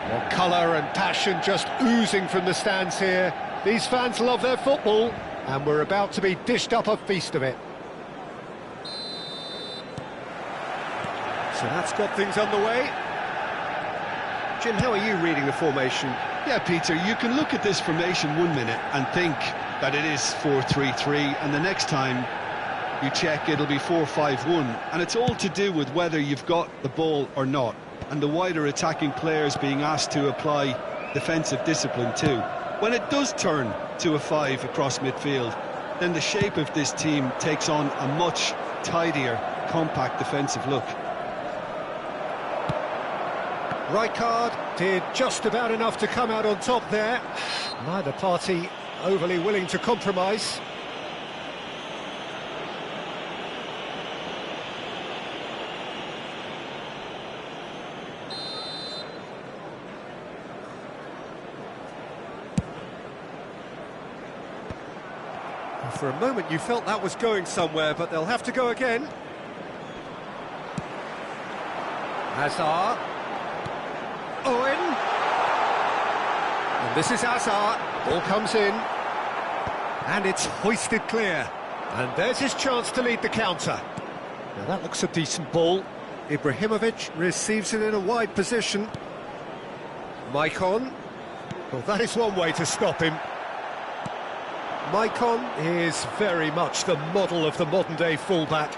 Well, colour and passion just oozing from the stands here. These fans love their football, and we're about to be dished up a feast of it. So that's got things underway. Jim, how are you reading the formation? Yeah, Peter, you can look at this formation 1 minute and think that it is 4-3-3, and the next time you check it'll be 4-5-1, and it's all to do with whether you've got the ball or not, and the wider attacking players being asked to apply defensive discipline too. When it does turn to a 5 across midfield, then the shape of this team takes on a much tidier, compact defensive look. Rijkaard did just about enough to come out on top there. Neither party overly willing to compromise. For a moment you felt that was going somewhere, but they'll have to go again. Hazard. Owen. And this is Hazard. Ball comes in. And it's hoisted clear. And there's his chance to lead the counter. Now that looks a decent ball. Ibrahimovic receives it in a wide position. Maicon. Well, that is one way to stop him. Maicon is very much the model of the modern-day fullback.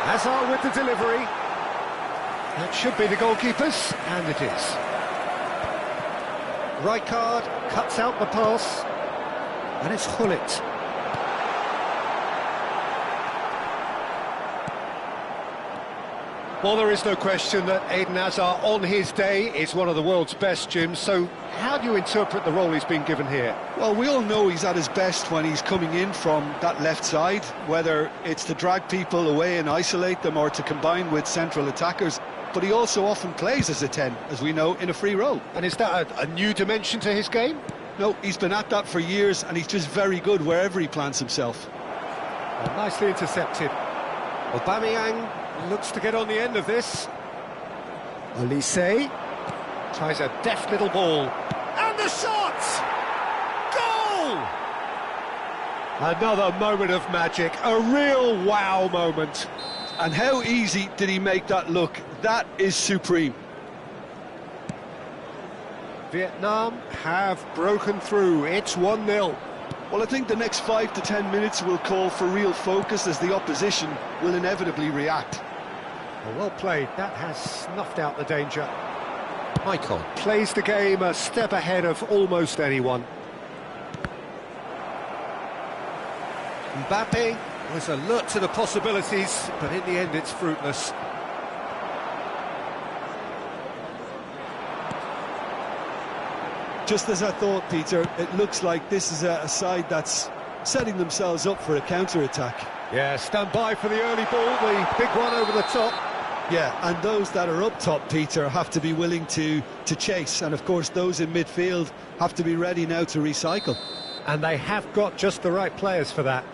Hazard with the delivery. That should be the goalkeeper's, and it is. Rijkaard cuts out the pass, and it's Gullit. Well, there is no question that Eden Hazard, on his day, is one of the world's best, Jim. So how do you interpret the role he's been given here? Well, we all know he's at his best when he's coming in from that left side, whether it's to drag people away and isolate them or to combine with central attackers. But he also often plays as a 10, as we know, in a free role. And is that a new dimension to his game? No, he's been at that for years, and he's just very good wherever he plants himself. Well, nicely intercepted. Aubameyang looks to get on the end of this. Olise tries a deft little ball. And the shot! Goal! Another moment of magic, a real wow moment. And how easy did he make that look? That is supreme. Vietnam have broken through. It's 1-0. Well, I think the next 5 to 10 minutes will call for real focus as the opposition will inevitably react. Well played. That has snuffed out the danger. Michael plays the game a step ahead of almost anyone. Mbappe was alert to the possibilities, but in the end it's fruitless. Just as I thought, Peter, it looks like this is a side that's setting themselves up for a counter-attack. Yeah, stand by for the early ball, the big one over the top. Yeah, and those that are up top, Peter, have to be willing to chase. And, of course, those in midfield have to be ready now to recycle. And they have got just the right players for that.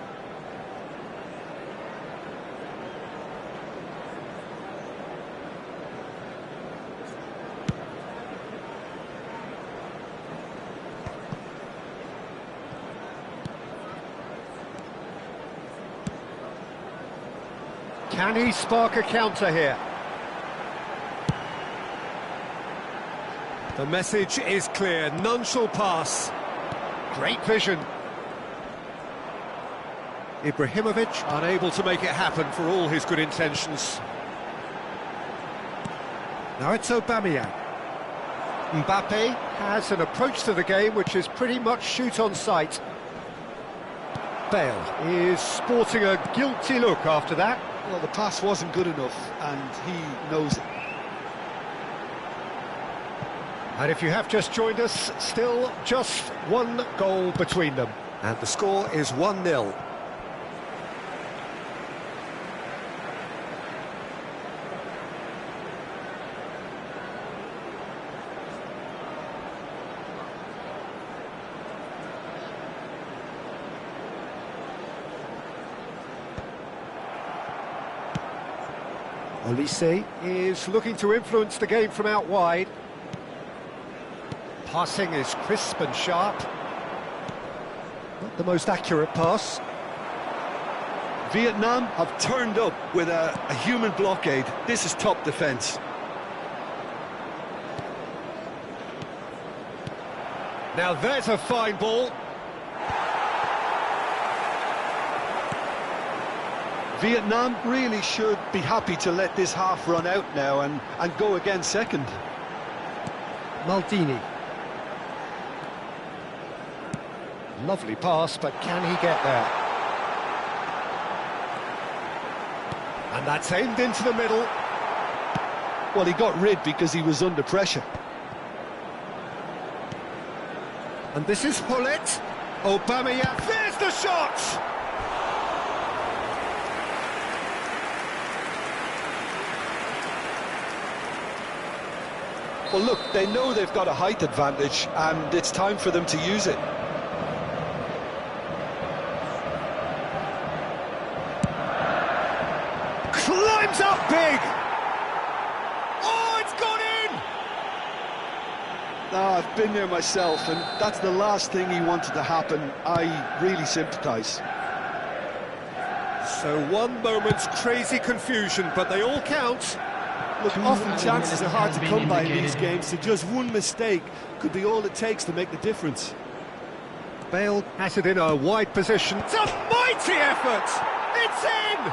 Can he spark a counter here? The message is clear, none shall pass. Great vision. Ibrahimovic unable to make it happen for all his good intentions. Now it's Aubameyang. Mbappe has an approach to the game which is pretty much shoot on sight. Bale is sporting a guilty look after that. Well, the pass wasn't good enough, and he knows it. And if you have just joined us, still just one goal between them. And the score is 1-0. Olise is looking to influence the game from out wide. Passing is crisp and sharp. Not the most accurate pass. Vietnam have turned up with a human blockade. This is top defence. Now there's a fine ball. Vietnam really should be happy to let this half run out now and go again second. Maldini. Lovely pass, but can he get there? And that's aimed into the middle. Well, he got rid because he was under pressure. And this is Hullet. Aubameyang, there's the shot! Well, look, they know they've got a height advantage, and it's time for them to use it. Climbs up big! Oh, it's gone in! I've been there myself, and that's the last thing he wanted to happen. I really sympathise. So one moment's crazy confusion, but they all count. Look, often chances are hard to come by in these games, so just one mistake could be all it takes to make the difference. Bale has it in a wide position. It's a mighty effort! It's in!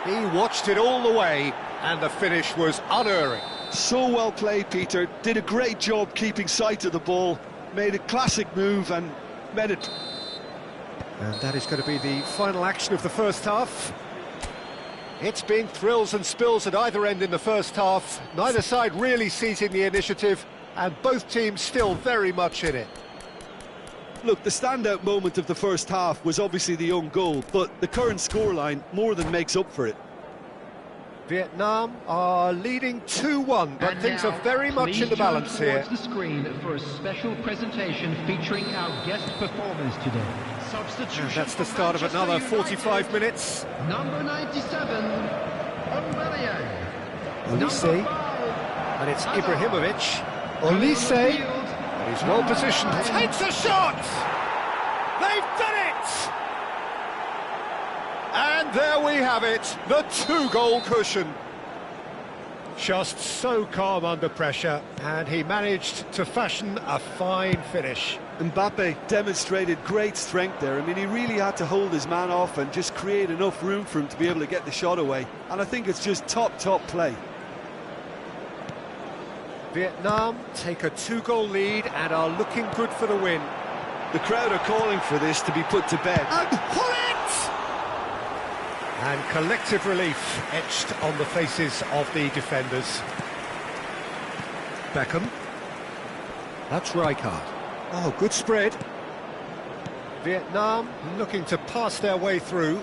He watched it all the way, and the finish was unerring. So well played, Peter. Did a great job keeping sight of the ball, made a classic move and met it. And that is going to be the final action of the first half. It's been thrills and spills at either end in the first half. Neither side really seizing the initiative, and both teams still very much in it. Look, the standout moment of the first half was obviously the own goal, but the current scoreline more than makes up for it. Vietnam are leading 2-1, but And things now, are very much in the please balance turn here. towards the screen for a special presentation featuring our guest performers today. Substitution. And that's the for start of Manchester another United. 45 minutes. Number 97, Aubameyang. Olise, Number 5, and it's Hazard. Ibrahimovic. On the Olise, field, and he's well positioned. Takes a shot! They've done it! And there we have it, the 2-goal cushion. Just so calm under pressure, and he managed to fashion a fine finish. Mbappe demonstrated great strength there. I mean, he really had to hold his man off and just create enough room for him to be able to get the shot away. And I think it's just top play. Vietnam take a 2-goal lead and are looking good for the win. The crowd are calling for this to be put to bed. And Hullet! And collective relief etched on the faces of the defenders. Beckham. That's Rijkaard. Oh, good spread. Vietnam looking to pass their way through.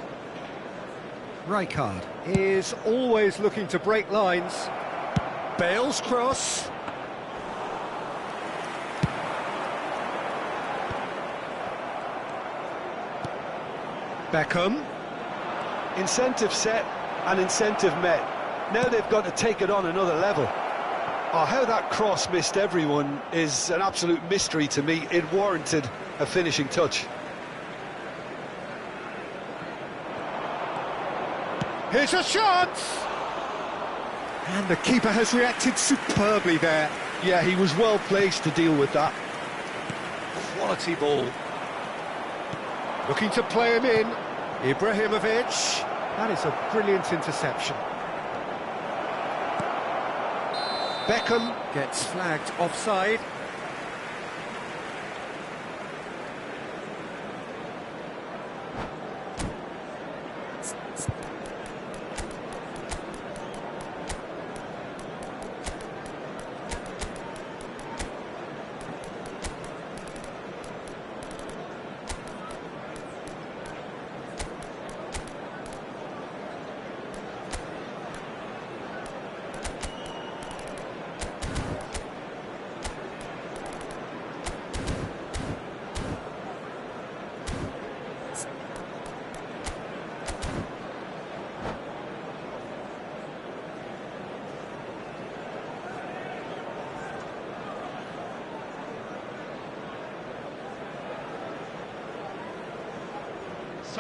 Rijkaard is always looking to break lines. Bale's cross. Beckham. Incentive set and incentive met. Now they've got to take it on another level. Oh, how that cross missed everyone is an absolute mystery to me. It warranted a finishing touch. Here's a shot! And the keeper has reacted superbly there. Yeah, he was well placed to deal with that. Quality ball. Looking to play him in. Ibrahimovic. That is a brilliant interception. Beckham gets flagged offside.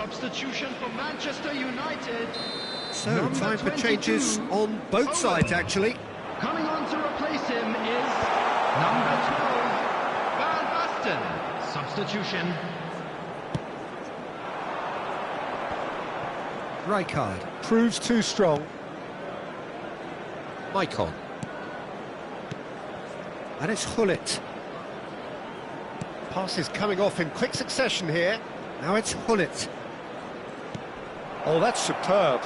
substitution for Manchester United. So, Number time for 22, changes on both Owen. sides, actually. Coming on to replace him is number 12, Van Basten. Substitution. Rijkaard proves too strong. Maicon. And it's Gullit. Passes coming off in quick succession here. Now it's Gullit. Oh, that's superb.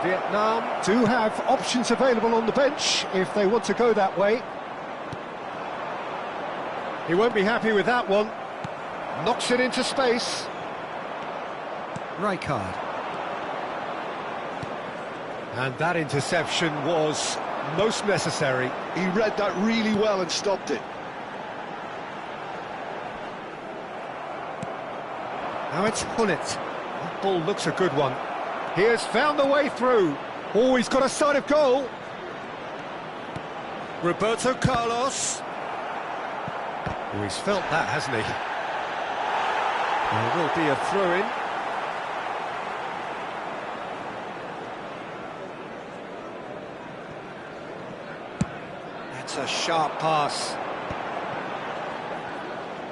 Vietnam do have options available on the bench if they want to go that way. He won't be happy with that one. Knocks it into space. Rijkaard. And that interception was most necessary. He read that really well and stopped it. Now it's Gullit. That ball looks a good one. He has found the way through. Oh, he's got a sight of goal. Roberto Carlos. Oh, he's felt that, hasn't he? There will be a throw-in. That's a sharp pass.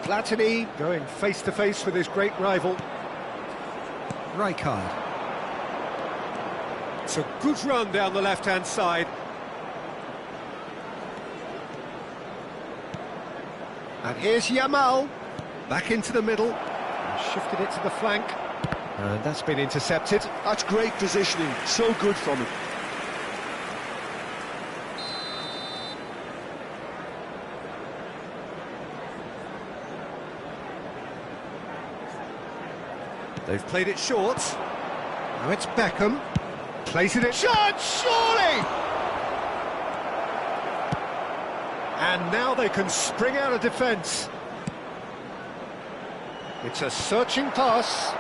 Platini going face-to-face with his great rival. Rijkaard. It's a good run down the left-hand side. And here's Yamal. Back into the middle. Shifted it to the flank. And that's been intercepted. That's great positioning, so good from him. They've played it short. Now it's Beckham. Plays it in. Shot, surely! And now they can spring out of defence. It's a searching pass.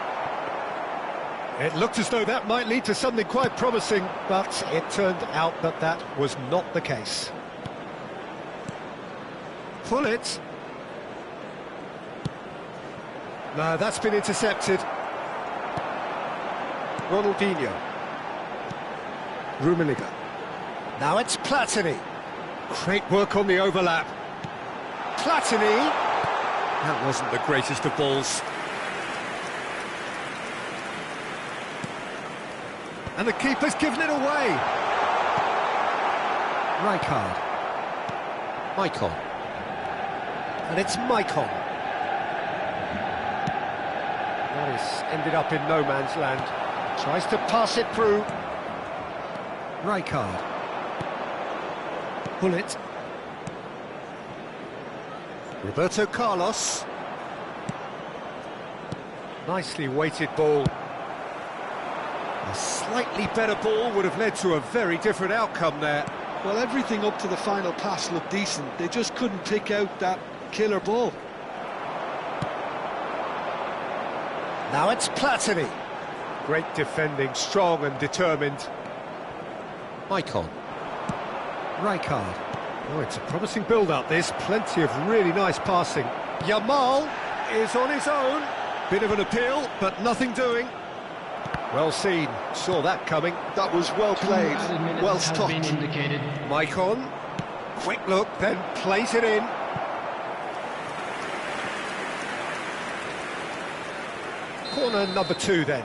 It looked as though that might lead to something quite promising, but it turned out that that was not the case. Pull it. No, that's been intercepted. Ronaldinho. Rummenigge. Now it's Platini. Great work on the overlap. Platini. That wasn't the greatest of balls. And the keeper's given it away. Rijkaard. Maicon. And it's Maicon. That is ended up in no man's land. Tries to pass it through. Rijkaard. Gullit. Roberto Carlos. Nicely weighted ball. A slightly better ball would have led to a very different outcome there. Well, everything up to the final pass looked decent. They just couldn't pick out that killer ball. Now it's Platini. Great defending, strong and determined. Maicon. Rijkaard. Oh, it's a promising build-up, this. Plenty of really nice passing. Yamal is on his own. Bit of an appeal, but nothing doing. Well seen. Saw that coming. That was well played, well stopped. Maicon. Quick look, then plays it in. Corner number 2 then.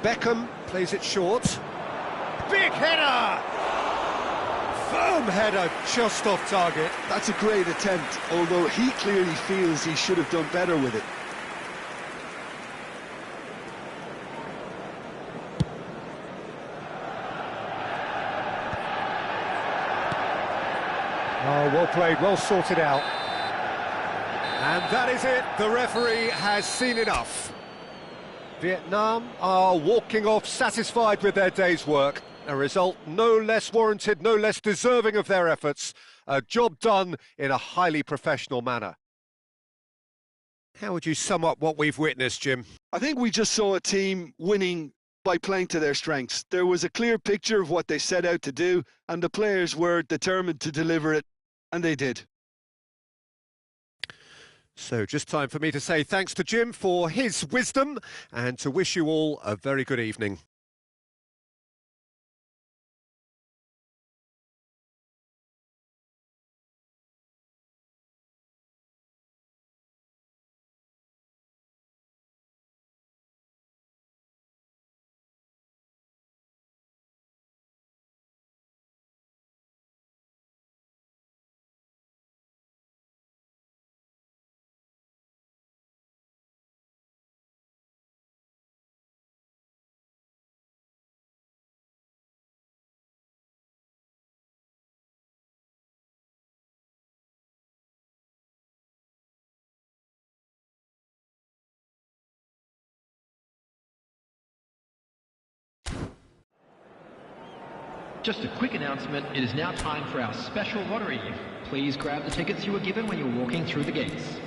Beckham plays it short. Big header! Firm header, just off target. That's a great attempt, although he clearly feels he should have done better with it. Oh, well played, well sorted out. And that is it, the referee has seen enough. Vietnam are walking off satisfied with their day's work. A result no less warranted, no less deserving of their efforts. A job done in a highly professional manner. How would you sum up what we've witnessed, Jim? I think we just saw a team winning by playing to their strengths. There was a clear picture of what they set out to do, and the players were determined to deliver it. And they did. So just time for me to say thanks to Jim for his wisdom and to wish you all a very good evening. Just a quick announcement, it is now time for our special lottery. Please grab the tickets you were given when you were walking through the gates.